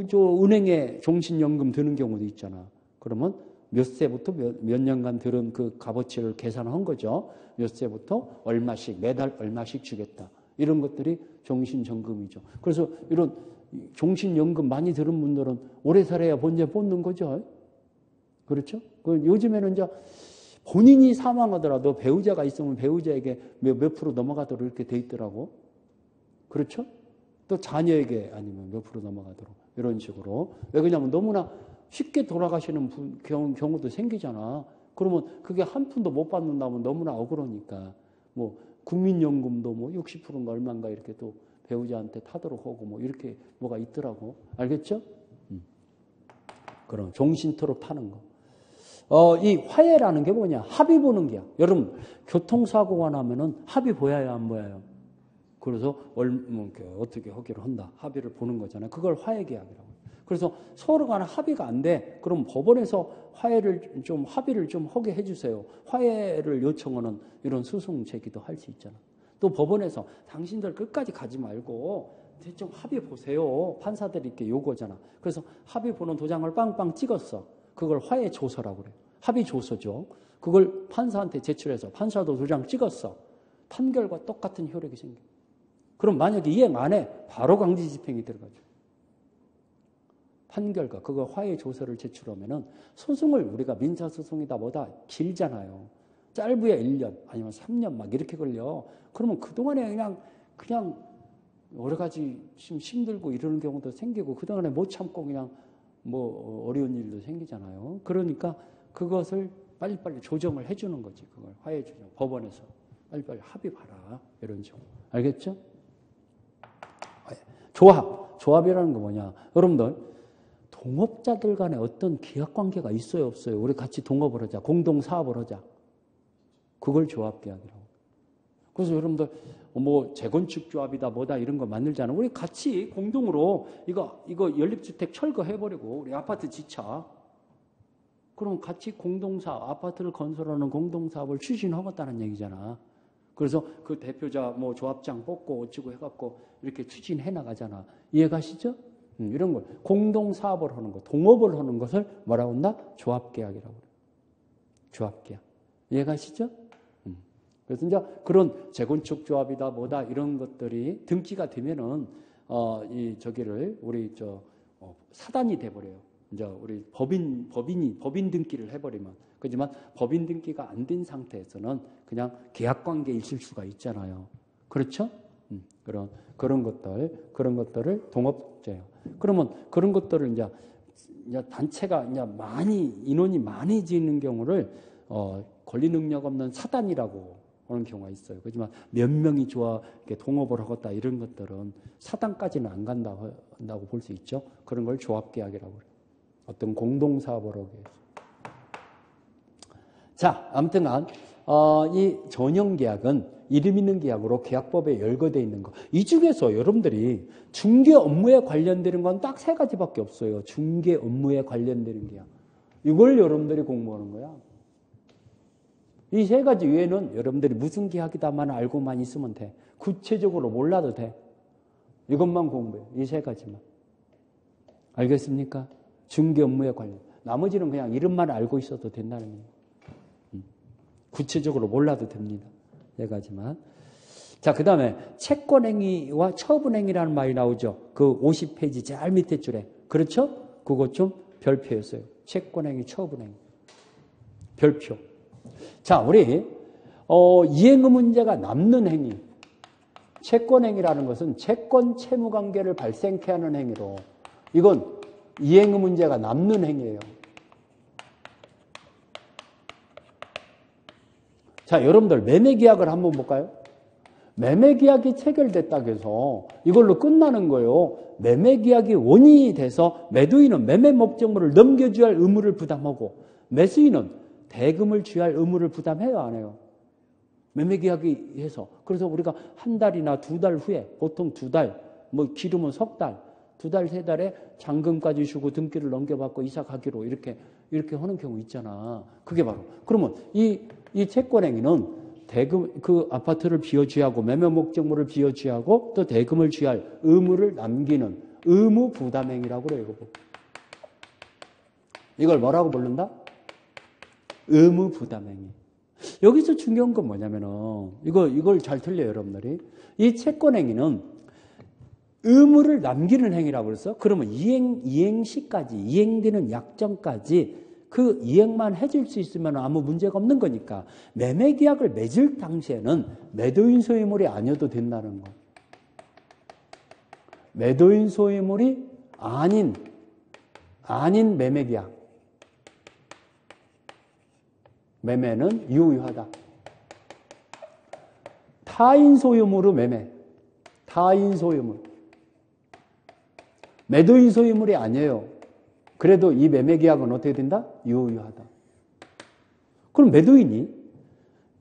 저 은행에 종신연금 드는 경우도 있잖아. 그러면 몇 세부터 몇 년간 들은 그 값어치를 계산한 거죠. 몇 세부터 얼마씩 매달 얼마씩 주겠다. 이런 것들이 종신연금이죠. 그래서 이런 종신연금 많이 들은 분들은 오래 살아야 본제 뽑는 거죠. 그렇죠? 요즘에는 이제 본인이 사망하더라도 배우자가 있으면 배우자에게 몇 프로 넘어가도록 이렇게 돼 있더라고. 그렇죠? 또 자녀에게 아니면 몇 프로 넘어가도록 이런 식으로. 왜 그러냐면 너무나 쉽게 돌아가시는 경우도 생기잖아. 그러면 그게 한 푼도 못 받는다면 너무나 억울하니까. 뭐 국민연금도 뭐 60%인가 얼마인가 이렇게 또 배우자한테 타도록 하고 뭐 이렇게 뭐가 있더라고. 알겠죠? 그럼 종신토록 타는 거. 이 화해라는 게 뭐냐? 합의 보는 게야. 여러분, 교통사고가 나면은 합의 보여요, 안 보여요? 그래서 어떻게 하기로 한다. 합의를 보는 거잖아요. 그걸 화해계약이라고. 그래서 서로 간에 합의가 안 돼. 그럼 법원에서 합의를 좀 하게 해주세요. 화해를 요청하는 이런 소송 제기도 할 수 있잖아. 또 법원에서 당신들 끝까지 가지 말고 좀 합의 보세요. 판사들이 이렇게 요구하잖아. 그래서 합의 보는 도장을 빵빵 찍었어. 그걸 화해 조서라고 그래요. 합의 조서죠. 그걸 판사한테 제출해서 판사도 도장 찍었어. 판결과 똑같은 효력이 생겨. 그럼 만약에 이행 안 해, 바로 강제 집행이 들어가죠. 판결과 그거 화해 조서를 제출하면은 소송을 우리가 민사소송이다 뭐다 길잖아요. 짧으야 1년 아니면 3년 막 이렇게 걸려. 그러면 그동안에 그냥 여러 가지 힘들고 이러는 경우도 생기고 그동안에 못 참고 그냥 뭐 어려운 일도 생기잖아요. 그러니까 그것을 빨리빨리 조정을 해주는 거지. 그걸 화해 조정. 법원에서 빨리빨리 합의 봐라. 이런 식으로. 알겠죠? 조합이라는 거 뭐냐. 여러분들 동업자들 간에 어떤 계약관계가 있어요 없어요? 우리 같이 동업을 하자. 공동사업을 하자. 그걸 조합계약이라고. 그래서 여러분들 뭐 재건축 조합이다 뭐다 이런 거 만들잖아. 우리 같이 공동으로 이거 연립주택 철거해버리고 우리 아파트 지차. 그럼 같이 공동사업, 아파트를 건설하는 공동사업을 추진하겠다는 얘기잖아. 그래서 그 대표자 뭐 조합장 뽑고 어쩌고 해갖고 이렇게 추진해 나가잖아. 이해가시죠? 이런 걸 공동사업을 하는 것, 동업을 하는 것을 뭐라고 한다? 조합계약이라고 그래. 조합계약. 이해가시죠? 그래서 이제 그런 재건축 조합이다 뭐다 이런 것들이 등기가 되면은 우리 사단이 돼버려요. 이제 우리 법인 등기를 해버리면. 그렇지만 법인 등기가 안 된 상태에서는 그냥 계약 관계에 있을 수가 있잖아요. 그렇죠? 그런 것들을 동업제요. 그러면 그런 것들을 이제 단체가 이제 인원이 많아지는 경우를 권리 능력 없는 사단이라고 하는 경우가 있어요. 그렇지만 몇 명이 이렇게 동업을 하겠다 이런 것들은 사단까지는 안 간다고 볼 수 있죠. 그런 걸 조합계약이라고 그래요. 어떤 공동사업을 하기 위해서. 자, 아무튼간 이 전형계약은 이름 있는 계약으로 계약법에 열거되어 있는 거. 이 중에서 여러분들이 중개 업무에 관련되는 건 딱 3가지밖에 없어요. 중개 업무에 관련되는 계약. 이걸 여러분들이 공부하는 거야. 이 3가지 외에는 여러분들이 무슨 계약이다만 알고만 있으면 돼. 구체적으로 몰라도 돼. 이것만 공부해. 이 3가지만. 알겠습니까? 중개 업무에 관련. 나머지는 그냥 이름만 알고 있어도 된다는 얘기예요. 구체적으로 몰라도 됩니다. 3가지만. 자, 그 다음에 채권행위와 처분행위라는 말이 나오죠. 그 50페이지 제일 밑에 줄에. 그렇죠? 그것 좀 별표였어요. 채권행위, 처분행위. 별표. 자, 우리 이행의 문제가 남는 행위. 채권행위라는 것은 채권 채무관계를 발생케 하는 행위로 이건 이행의 문제가 남는 행위예요. 자, 여러분들 매매계약을 한번 볼까요? 매매계약이 체결됐다고 해서 이걸로 끝나는 거예요. 매매계약이 원인이 돼서 매도인은 매매 목적물을 넘겨줘야 할 의무를 부담하고 매수인은 대금을 줘야 할 의무를 부담해요, 안 해요? 매매계약이 해서. 그래서 우리가 한 달이나 2달 후에 보통 2달, 뭐 길으면 석 달, 2달, 3달에 잔금까지 주고 등기를 넘겨받고 이사 가기로 이렇게 하는 경우 있잖아. 그게 바로. 그러면 이 채권행위는 대금, 그 아파트를 비워줘야 하고 매매 목적물을 비워줘야 하고 또 대금을 줘야 할 의무를 남기는 의무 부담행위라고 그래요. 이걸 뭐라고 부른다? 의무 부담행위. 여기서 중요한 건 뭐냐면은 이걸 잘 틀려요, 여러분들이. 이 채권행위는 의무를 남기는 행위라고 그랬어. 그러면 이행시까지, 이행되는 약정까지 그 이행만 해줄 수 있으면 아무 문제가 없는 거니까 매매계약을 맺을 당시에는 매도인 소유물이 아니어도 된다는 거. 매도인 소유물이 아닌 매매계약. 매매는 유효하다. 타인 소유물의 매매. 타인 소유물. 매도인 소유물이 아니에요. 그래도 이 매매계약은 어떻게 된다? 유효하다. 그럼 매도인이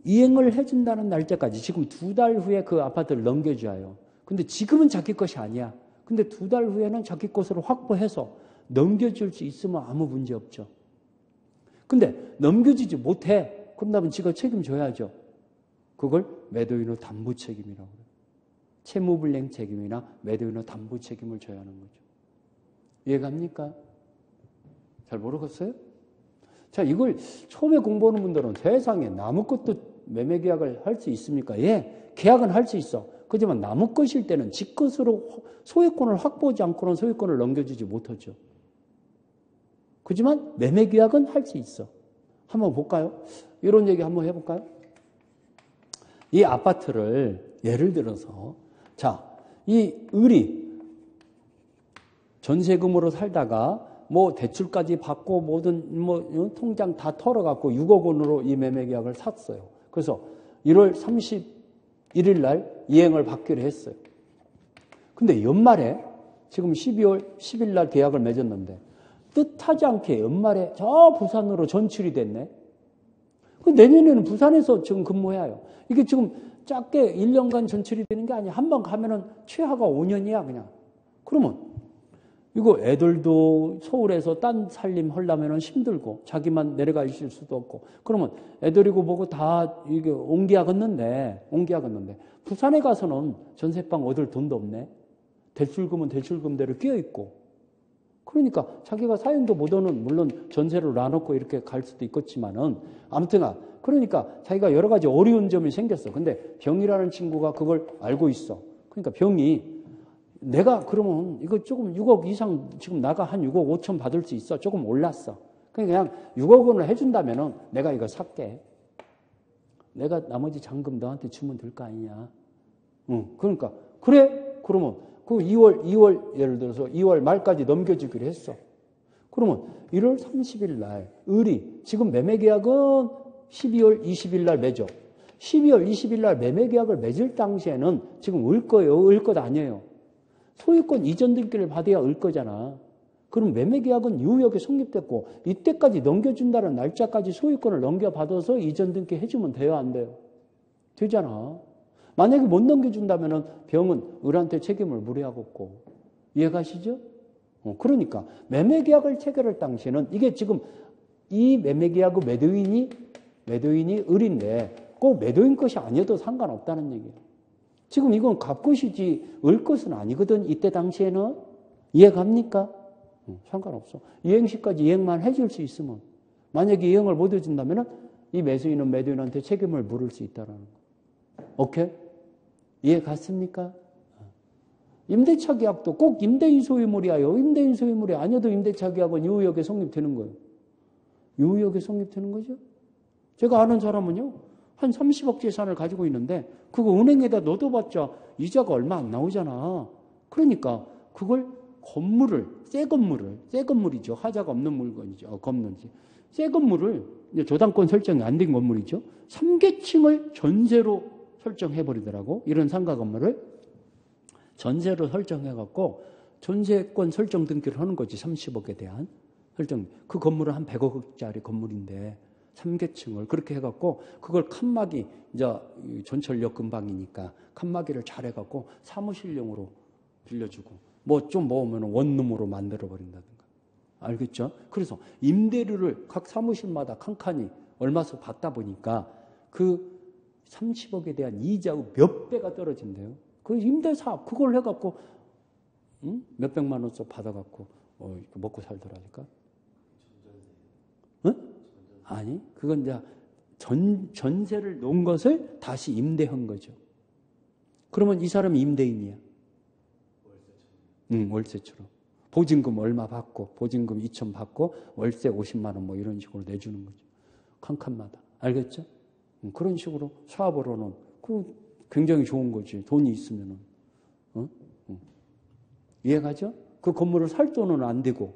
이행을 해준다는 날짜까지 지금 2달 후에 그 아파트를 넘겨줘요. 근데 지금은 자기 것이 아니야. 근데 2달 후에는 자기 것으로 확보해서 넘겨줄 수 있으면 아무 문제 없죠. 근데 넘겨주지 못해. 그런다면 지가 책임져야죠. 그걸 매도인의 담보 책임이라고 해요. 채무불이행 책임이나 매도인의 담보 책임을 져야 하는 거죠. 이해갑니까? 잘 모르겠어요? 자, 이걸 처음에 공부하는 분들은 세상에 남의 것도 매매계약을 할 수 있습니까? 예, 계약은 할 수 있어. 그렇지만 남의 것일 때는 지 것으로 소유권을 확보하지 않고는 소유권을 넘겨주지 못하죠. 그렇지만 매매계약은 할 수 있어. 한번 볼까요? 이런 얘기 한번 해볼까요? 이 아파트를 예를 들어서 자, 이 을이 전세금으로 살다가 뭐 대출까지 받고 모든 뭐 통장 다 털어갖고 6억 원으로 이 매매계약을 샀어요. 그래서 1월 31일 날 이행을 받기로 했어요. 근데 연말에 지금 12월 10일 날 계약을 맺었는데 뜻하지 않게 연말에 저 부산으로 전출이 됐네. 내년에는 부산에서 지금 근무해요. 이게 지금 짧게 1년간 전출이 되는 게 아니야. 한 번 가면은 최하가 5년이야 그냥. 그러면 이거 애들도 서울에서 딴 살림 하려면 힘들고 자기만 내려가 있을 수도 없고 그러면 애들이고 뭐고 다 이게 옮겨야겠는데 부산에 가서는 전세방 얻을 돈도 없네. 대출금은 대출금대로 끼어있고 그러니까 자기가 사연도 못 오는 물론 전세를 놔놓고 이렇게 갈 수도 있겠지만은 아무튼 그러니까 자기가 여러 가지 어려운 점이 생겼어. 근데 병이라는 친구가 그걸 알고 있어. 그러니까 병이 내가 그러면 이거 조금 6억 이상 지금 나가 한 6억 5천 받을 수 있어. 조금 올랐어. 그냥 6억 원을 해준다면은 내가 이거 살게. 내가 나머지 잔금 너한테 주면 될 거 아니냐. 그러니까 그래? 그러면 그 2월 예를 들어서 2월 말까지 넘겨주기로 했어. 그러면 1월 30일 날 을이 지금 매매계약은 12월 20일 날 맺어. 12월 20일 날 매매계약을 맺을 당시에는 지금 을 거예요? 을 것 아니에요? 소유권 이전 등기를 받아야 을 거잖아. 그럼 매매계약은 유효하게 성립됐고 이때까지 넘겨준다는 날짜까지 소유권을 넘겨받아서 이전 등기 해주면 돼요? 안 돼요? 되잖아. 만약에 못 넘겨준다면 병은 을한테 책임을 물어야겠고. 이해가시죠? 그러니까 매매계약을 체결할 당시에는 이게 지금 이 매매계약의 매도인이 을인데 꼭 매도인 것이 아니어도 상관없다는 얘기예요. 지금 이건 갑것이지 을 것은 아니거든. 이때 당시에는. 이해갑니까? 상관없어. 이행시까지 이행만 해줄 수 있으면 만약에 이행을 못 해준다면 이 매수인은 매도인한테 책임을 물을 수 있다는 거. 오케이? 이해 갔습니까? 임대차 계약도 꼭 임대인 소유물이야요. 임대인 소유물이 아니어도 임대차 계약은 유효하게 성립되는 거예요. 유효하게 성립되는 거죠. 제가 아는 사람은요. 한 30억 재산을 가지고 있는데 그거 은행에다 넣어봤자 이자가 얼마 안 나오잖아. 그러니까 그걸 새 건물이죠. 하자가 없는 물건이죠. 건물이지. 새 건물을 이제 저당권 설정이 안 된 건물이죠. 3계층을 전세로 설정해버리더라고. 이런 상가 건물을 전세로 설정해갖고 전세권 설정 등기를 하는 거지. 30억에 대한 설정. 그 건물은 한 100억짜리 건물인데 3계층을 그렇게 해갖고 그걸 칸막이 이제 전철역 근방이니까 칸막이를 잘 해갖고 사무실용으로 빌려주고 뭐 좀 모으면 원룸으로 만들어버린다든가. 알겠죠? 그래서 임대료를 각 사무실마다 칸칸이 얼마씩 받다 보니까 그 30억에 대한 이자의 몇 배가 떨어진대요. 그 임대사업 그걸 해갖고 몇 백만 원씩 받아갖고 먹고 살더라니까. 응? 아니 그건 이제 전세를 놓은 것을 다시 임대한 거죠. 그러면 이 사람이 임대인이야. 월세처럼. 보증금 얼마 받고 보증금 2천 받고 월세 50만 원 뭐 이런 식으로 내주는 거죠. 칸칸마다. 알겠죠? 그런 식으로 사업으로는 그 굉장히 좋은 거지. 돈이 있으면은. 이해가죠? 그 건물을 살 돈은 안 되고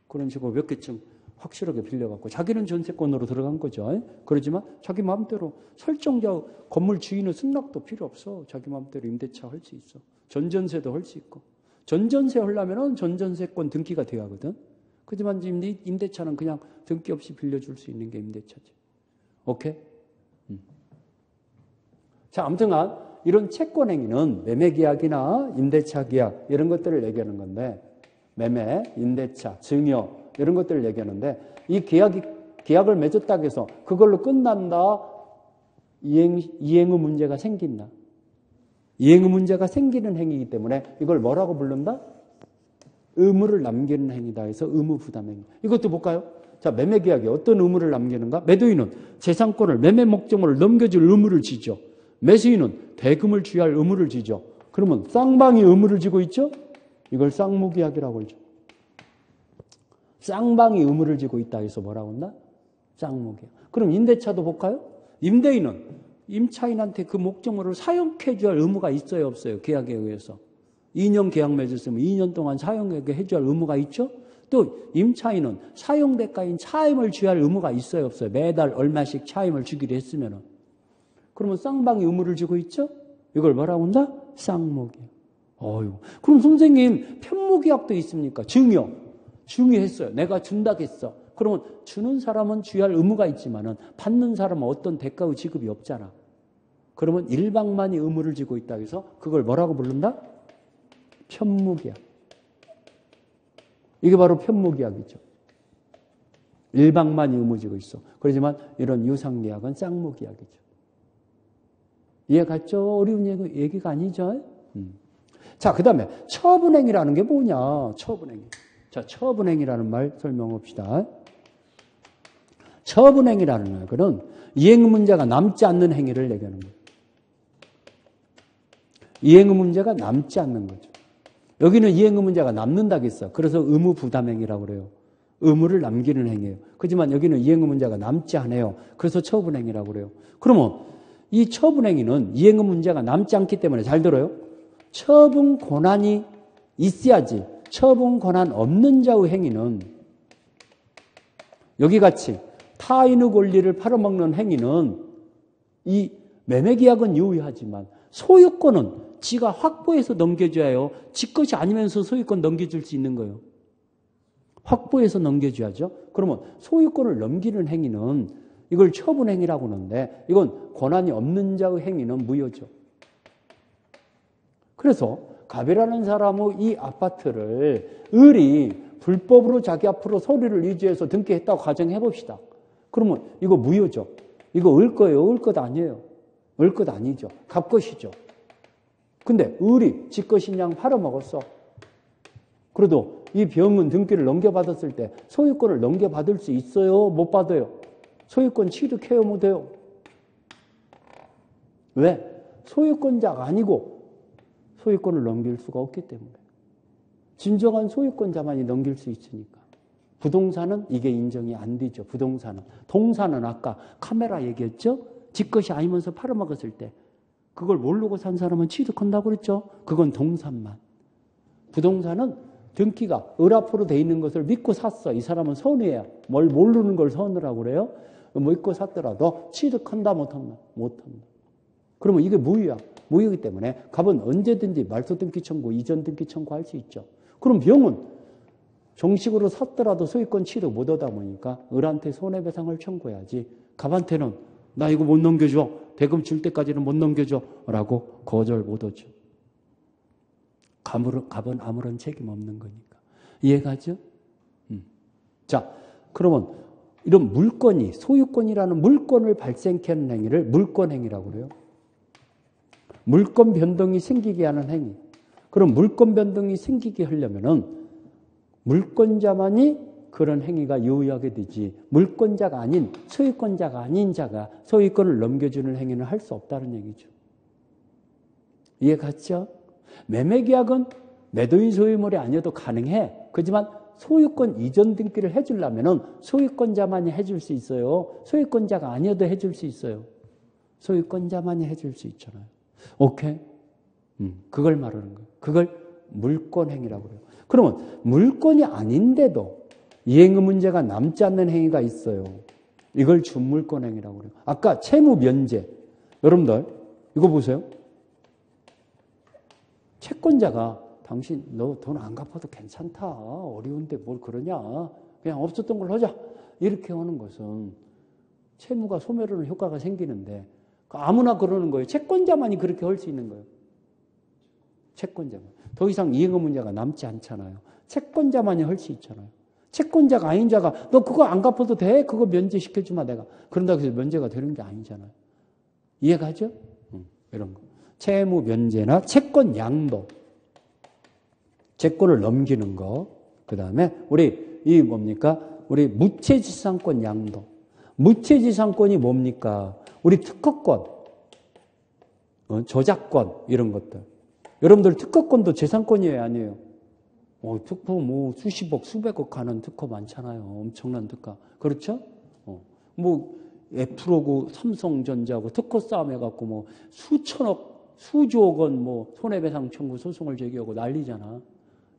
그런 식으로 몇 개쯤 확실하게 빌려갖고 자기는 전세권으로 들어간 거죠. 그러지만 자기 마음대로 설정자 건물 주인은 승낙도 필요 없어. 자기 마음대로 임대차 할 수 있어. 전전세도 할 수 있고. 전전세 하려면 전전세권 등기가 돼야 하거든. 그렇지만 임대차는 그냥 등기 없이 빌려줄 수 있는 게 임대차지. 오케이? 자, 아무튼간 이런 채권행위는 매매계약이나 임대차 계약 이런 것들을 얘기하는 건데 매매, 임대차, 증여 이런 것들을 얘기하는데 이 계약을 맺었다고 해서 그걸로 끝난다. 이행의 문제가 생긴다. 이행의 문제가 생기는 행위이기 때문에 이걸 뭐라고 부른다? 의무를 남기는 행위다 해서 의무부담행위. 이것도 볼까요? 자, 매매계약에 어떤 의무를 남기는가? 매도인은 재산권을 매매 목적물을 넘겨줄 의무를 지죠. 매수인은 대금을 주의할 의무를 지죠. 그러면 쌍방이 의무를 지고 있죠? 이걸 쌍무계약이라고 하죠. 쌍방이 의무를 지고 있다 해서 뭐라고 한다? 쌍무계약. 그럼 임대차도 볼까요? 임대인은 임차인한테 그 목적물을 사용해 줄 의무가 있어요, 없어요? 계약에 의해서. 2년 계약 맺었으면 2년 동안 사용하게 해줄 의무가 있죠? 또 임차인은 사용대가인 차임을 줘야 할 의무가 있어요, 없어요? 매달 얼마씩 차임을 주기로 했으면은. 그러면 쌍방이 의무를 지고 있죠? 이걸 뭐라고 한다? 쌍목이요. 그럼 선생님 편목계약도 있습니까? 증여. 증여했어요. 내가 준다고 했어. 그러면 주는 사람은 줘야 할 의무가 있지만은 받는 사람은 어떤 대가의 지급이 없잖아. 그러면 일방만이 의무를 지고 있다고 해서 그걸 뭐라고 부른다? 편목계약. 이게 바로 편목계약이죠. 일방만이 의무지고 있어. 그렇지만 이런 유상계약은 쌍목계약이죠. 이해 갔죠? 어려운 얘기가 아니죠? 자, 그 다음에 처분행위라는 게 뭐냐? 처분행위. 자, 처분행위라는 말 설명합시다. 처분행위라는 것은 이행의문제가 남지 않는 행위를 얘기하는 거예요. 이행의문제가 남지 않는 거죠. 여기는 이행의문제가 남는다고 했어. 그래서 의무부담행위라고 그래요. 의무를 남기는 행위예요. 그렇지만 여기는 이행의문제가 남지 않아요. 그래서 처분행위라고 그래요. 그러면 이 처분행위는 이행의문제가 남지 않기 때문에 잘 들어요. 처분 권한이 있어야지. 처분 권한 없는 자의 행위는 여기 같이 타인의 권리를 팔아먹는 행위는 이 매매계약은 유의하지만 소유권은 지가 확보해서 넘겨줘야 해요. 지 것이 아니면서 소유권 넘겨줄 수 있는 거예요. 확보해서 넘겨줘야죠. 그러면 소유권을 넘기는 행위는 이걸 처분행위라고 하는데 이건 권한이 없는 자의 행위는 무효죠. 그래서 갑이라는 사람의 이 아파트를 을이 불법으로 자기 앞으로 서류를 유지해서 등기했다고 가정해 봅시다. 그러면 이거 무효죠. 이거 을 거예요? 을 것 아니에요? 을 것 아니죠. 갑 것이죠. 근데 을이 지 것인 양 팔아먹었어. 그래도 이 병은 등기를 넘겨받았을 때 소유권을 넘겨받을 수 있어요? 못 받아요? 소유권 취득해요? 못해요? 왜? 소유권자가 아니고 소유권을 넘길 수가 없기 때문에. 진정한 소유권자만이 넘길 수 있으니까. 부동산은 이게 인정이 안 되죠. 부동산은. 동산은 아까 카메라 얘기했죠? 지 것이 아니면서 팔아먹었을 때 그걸 모르고 산 사람은 취득한다고 그랬죠? 그건 동산만. 부동산은 등기가 을 앞으로 돼 있는 것을 믿고 샀어. 이 사람은 선의야. 뭘 모르는 걸 선의라고 그래요? 믿고 샀더라도 취득한다 못한다? 못한다. 그러면 이게 무효야. 무효이기 때문에 갑은 언제든지 말소 등기 청구, 이전 등기 청구할 수 있죠. 그럼 병은 정식으로 샀더라도 소유권 취득 못 하다 보니까 을한테 손해배상을 청구해야지. 갑한테는 나 이거 못 넘겨줘. 대금 줄 때까지는 못 넘겨줘. 라고 거절 못 하죠. 갑은 아무런 책임 없는 거니까. 이해가죠? 자, 그러면 이런 물건이, 소유권이라는 물건을 발생케 하는 행위를 물권행위라고 그래요. 물권 변동이 생기게 하는 행위. 그럼 물권 변동이 생기게 하려면은 물권자만이 그런 행위가 유의하게 되지 물권자가 아닌 소유권자가 아닌 자가 소유권을 넘겨주는 행위는 할 수 없다는 얘기죠. 이해 갔죠? 매매계약은 매도인 소유물이 아니어도 가능해. 그렇지만 소유권 이전 등기를 해주려면은 소유권자만이 해줄 수 있어요. 소유권자가 아니어도 해줄 수 있어요. 소유권자만이 해줄 수 있잖아요. 오케이? 그걸 말하는 거예요. 그걸 물권행위라고 그래요. 그러면 물권이 아닌데도 이행의 문제가 남지 않는 행위가 있어요. 이걸 준물권행위라고 그래요. 아까 채무 면제. 여러분들 이거 보세요. 채권자가 당신 너 돈 안 갚아도 괜찮다. 어려운데 뭘 그러냐. 그냥 없었던 걸 하자. 이렇게 하는 것은 채무가 소멸하는 효과가 생기는데 아무나 그러는 거예요. 채권자만이 그렇게 할 수 있는 거예요. 채권자만. 더 이상 이행의 문제가 남지 않잖아요. 채권자만이 할 수 있잖아요. 채권자가 아닌 자가 너 그거 안 갚아도 돼? 그거 면제시켜주마 내가. 그런다고 해서 면제가 되는 게 아니잖아요. 이해가죠? 이런 거. 채무 면제나 채권 양도. 채권을 넘기는 거. 그 다음에 우리 이 뭡니까? 우리 무채지상권 양도. 무채지상권이 뭡니까? 우리 특허권, 저작권 이런 것들. 여러분들 특허권도 재산권이에요, 아니에요? 특허 뭐 수십억, 수백억 하는 특허 많잖아요. 엄청난 특허. 그렇죠? 뭐 애플하고 삼성전자하고 특허 싸움 해갖고 뭐 수천억, 수조억 원 뭐 손해배상 청구 소송을 제기하고 난리잖아.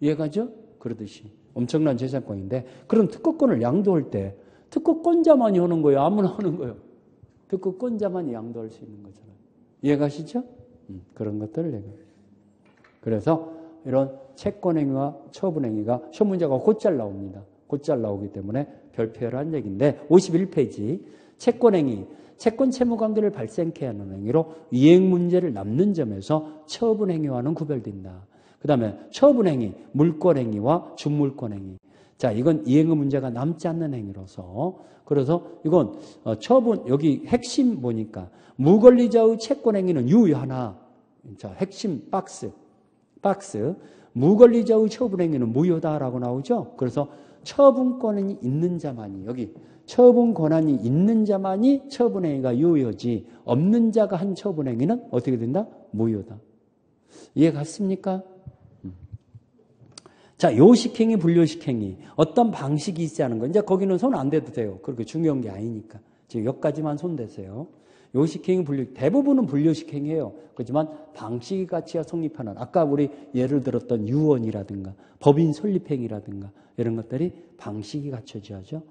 이해가죠? 그러듯이 엄청난 재산권인데 그런 특허권을 양도할 때 특허권자만이 하는 거예요? 아무나 하는 거예요? 특허권자만이 양도할 수 있는 거잖아요. 이해가시죠? 그런 것들을 얘기해요. 그래서 이런 채권행위와 처분행위가 시험 문제가 곧잘 나옵니다. 곧잘 나오기 때문에 별표란 얘기인데 51페이지 채권행위, 채권 채무관계를 발생케 하는 행위로 이행 문제를 남는 점에서 처분행위와는 구별된다. 그 다음에 처분행위, 물권행위와 준물권행위. 자, 이건 이행의 문제가 남지 않는 행위로서 그래서 이건 처분 여기 핵심 보니까 무권리자의 채권행위는 유효하나 자, 핵심 박스 무권리자의 처분행위는 무효다라고 나오죠. 그래서 처분권이 있는 자만이 여기 처분 권한이 있는 자만이 처분행위가 유효지 없는 자가 한 처분행위는 어떻게 된다? 무효다. 이해 갔습니까? 자, 요식행위, 불요식행위 어떤 방식이 있어야 하는 거 이제 거기는 손 안 대도 돼요. 그렇게 중요한 게 아니니까. 지금 여기까지만 손 대세요. 요식행위, 대부분은 불요식행위예요. 그렇지만 방식이 같이야 성립하는 아까 우리 예를 들었던 유언이라든가 법인 설립행위라든가 이런 것들이 방식이 갖춰져야죠.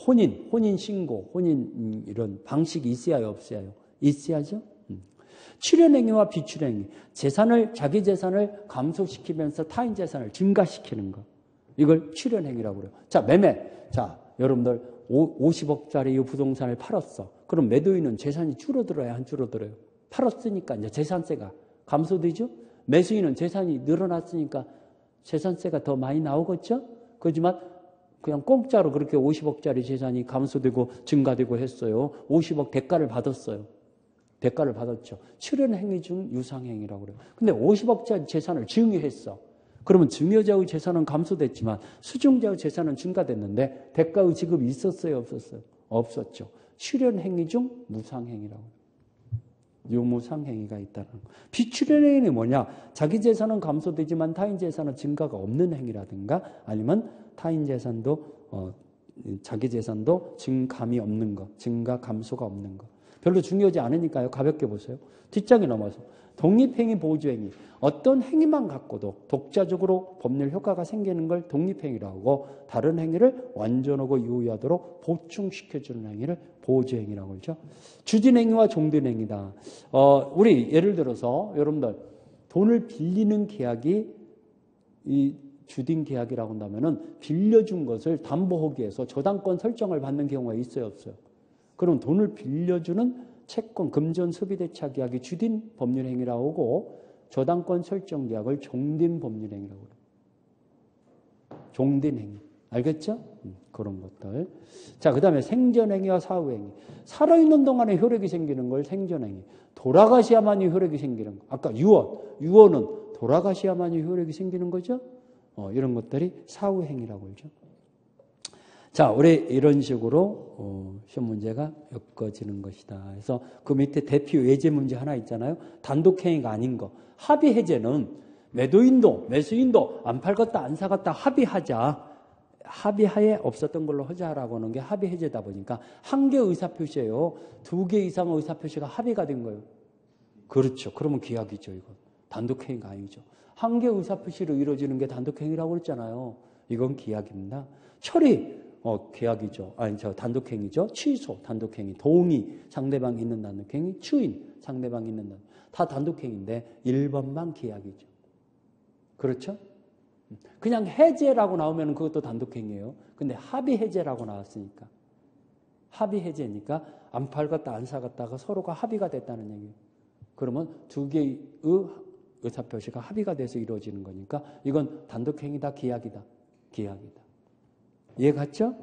혼인 신고, 혼인 이런 방식이 있어야요, 없어야요? 있어야죠. 출연행위와 비출연행위, 자기 재산을 감소시키면서 타인 재산을 증가시키는 거. 이걸 출연행위라고 그래요. 자, 매매. 자, 여러분들 50억짜리 부동산을 팔았어. 그럼 매도인은 재산이 줄어들어야 안 줄어들어요? 팔았으니까 이제 재산세가 감소되죠? 매수인은 재산이 늘어났으니까 재산세가 더 많이 나오겠죠? 그렇지만 그냥 공짜로 그렇게 50억짜리 재산이 감소되고 증가되고 했어요. 50억 대가를 받았어요. 대가를 받았죠. 출연행위 중 유상행위라고 그래요. 근데 50억짜리 재산을 증여했어. 그러면 증여자의 재산은 감소됐지만 수증자의 재산은 증가됐는데 대가의 지급이 있었어요? 없었어요? 없었죠. 출연행위 중 무상행위라고 해요. 유무상행위가 있다는 거. 비출연행위는 뭐냐? 자기 재산은 감소되지만 타인 재산은 증가가 없는 행위라든가 아니면 타인 재산도 자기 재산도 증감이 없는 거, 증가 감소가 없는 거. 별로 중요하지 않으니까요. 가볍게 보세요. 뒷장에 넘어서 독립행위, 보조행위. 어떤 행위만 갖고도 독자적으로 법률 효과가 생기는 걸 독립행위라고 하고 다른 행위를 완전하고 유효하도록 보충시켜주는 행위를 보조행위라고 하죠. 주진행위와 종든행위다. 우리 예를 들어서 여러분들 돈을 빌리는 계약이 이 주딘 계약이라고 한다면은 빌려준 것을 담보하기 위해서 저당권 설정을 받는 경우가 있어요, 없어요? 그럼 돈을 빌려주는 채권, 금전 소비대차 계약이 주딘 법률행위라고 하고 저당권 설정 계약을 종딘 법률행위라고 해요. 종딘행위. 알겠죠? 그런 것들. 자, 그 다음에 생전행위와 사후행위. 살아있는 동안에 효력이 생기는 걸 생전행위. 돌아가셔야만이 효력이 생기는 거. 아까 유언은 돌아가셔야만이 효력이 생기는 거죠? 이런 것들이 사후행위라고 하죠. 자, 우리 이런 식으로 시험 문제가 엮어지는 것이다. 그래서 그 밑에 대표 예제 문제 하나 있잖아요. 단독행위가 아닌 거. 합의해제는 매도인도 매수인도 안 팔겠다 안 사겠다 합의하자. 합의하에 없었던 걸로 하자라고 하는 게 합의해제다 보니까 한 개 의사표시예요. 2개 이상의 의사표시가 합의가 된 거예요. 그렇죠. 그러면 기약이죠. 이건 단독행위가 아니죠. 한 개 의사표시로 이루어지는 게 단독행위라고 그랬잖아요. 이건 기약입니다. 처리 계약이죠. 단독행위죠. 취소, 단독행위. 동의, 상대방이 있는 단독행위. 추인, 상대방이 있는 단독행위. 다 단독행위인데 1번만 계약이죠. 그렇죠? 그냥 해제라고 나오면 그것도 단독행위예요. 근데 합의해제라고 나왔으니까. 합의해제니까 안 팔겠다 안 사겠다가 서로가 합의가 됐다는 얘기예요. 그러면 2개의 의사표시가 합의가 돼서 이루어지는 거니까 이건 단독행위다, 계약이다. 계약이다. 이해 갔죠?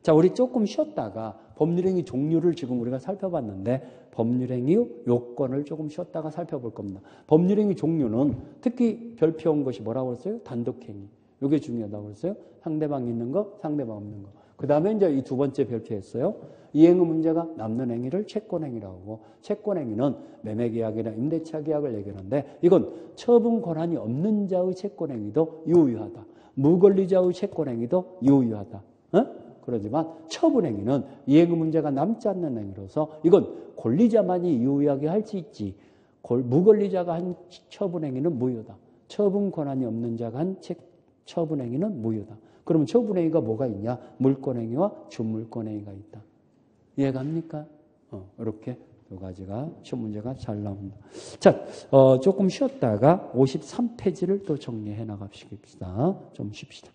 자, 우리 조금 쉬었다가 법률행위 종류를 지금 우리가 살펴봤는데 법률행위 요건을 조금 쉬었다가 살펴볼 겁니다. 법률행위 종류는 특히 별표한 것이 뭐라고 그랬어요? 단독행위. 이게 중요하다고 그랬어요. 상대방 있는 거, 상대방 없는 거. 그 다음에 이제 이 두 번째 별표했어요. 이행의 문제가 남는 행위를 채권행위라고 하고 채권행위는 매매계약이나 임대차계약을 얘기하는데 이건 처분 권한이 없는 자의 채권행위도 유효하다. 무권리자의 채권행위도 유효하다. 그러지만 처분행위는 이행의 문제가 남지 않는 행위로서 이건 권리자만이 유효하게 할 수 있지. 무권리자가 한 처분행위는 무효다. 처분 권한이 없는 자가 한 처분행위는 무효다. 그러면 처분행위가 뭐가 있냐? 물권행위와 준물권행위가 있다. 이해갑니까? 이렇게 두 가지가 시험 문제가 잘 나온다. 자, 조금 쉬었다가 53페이지를 또 정리해 나갑시다. 좀 쉽시다.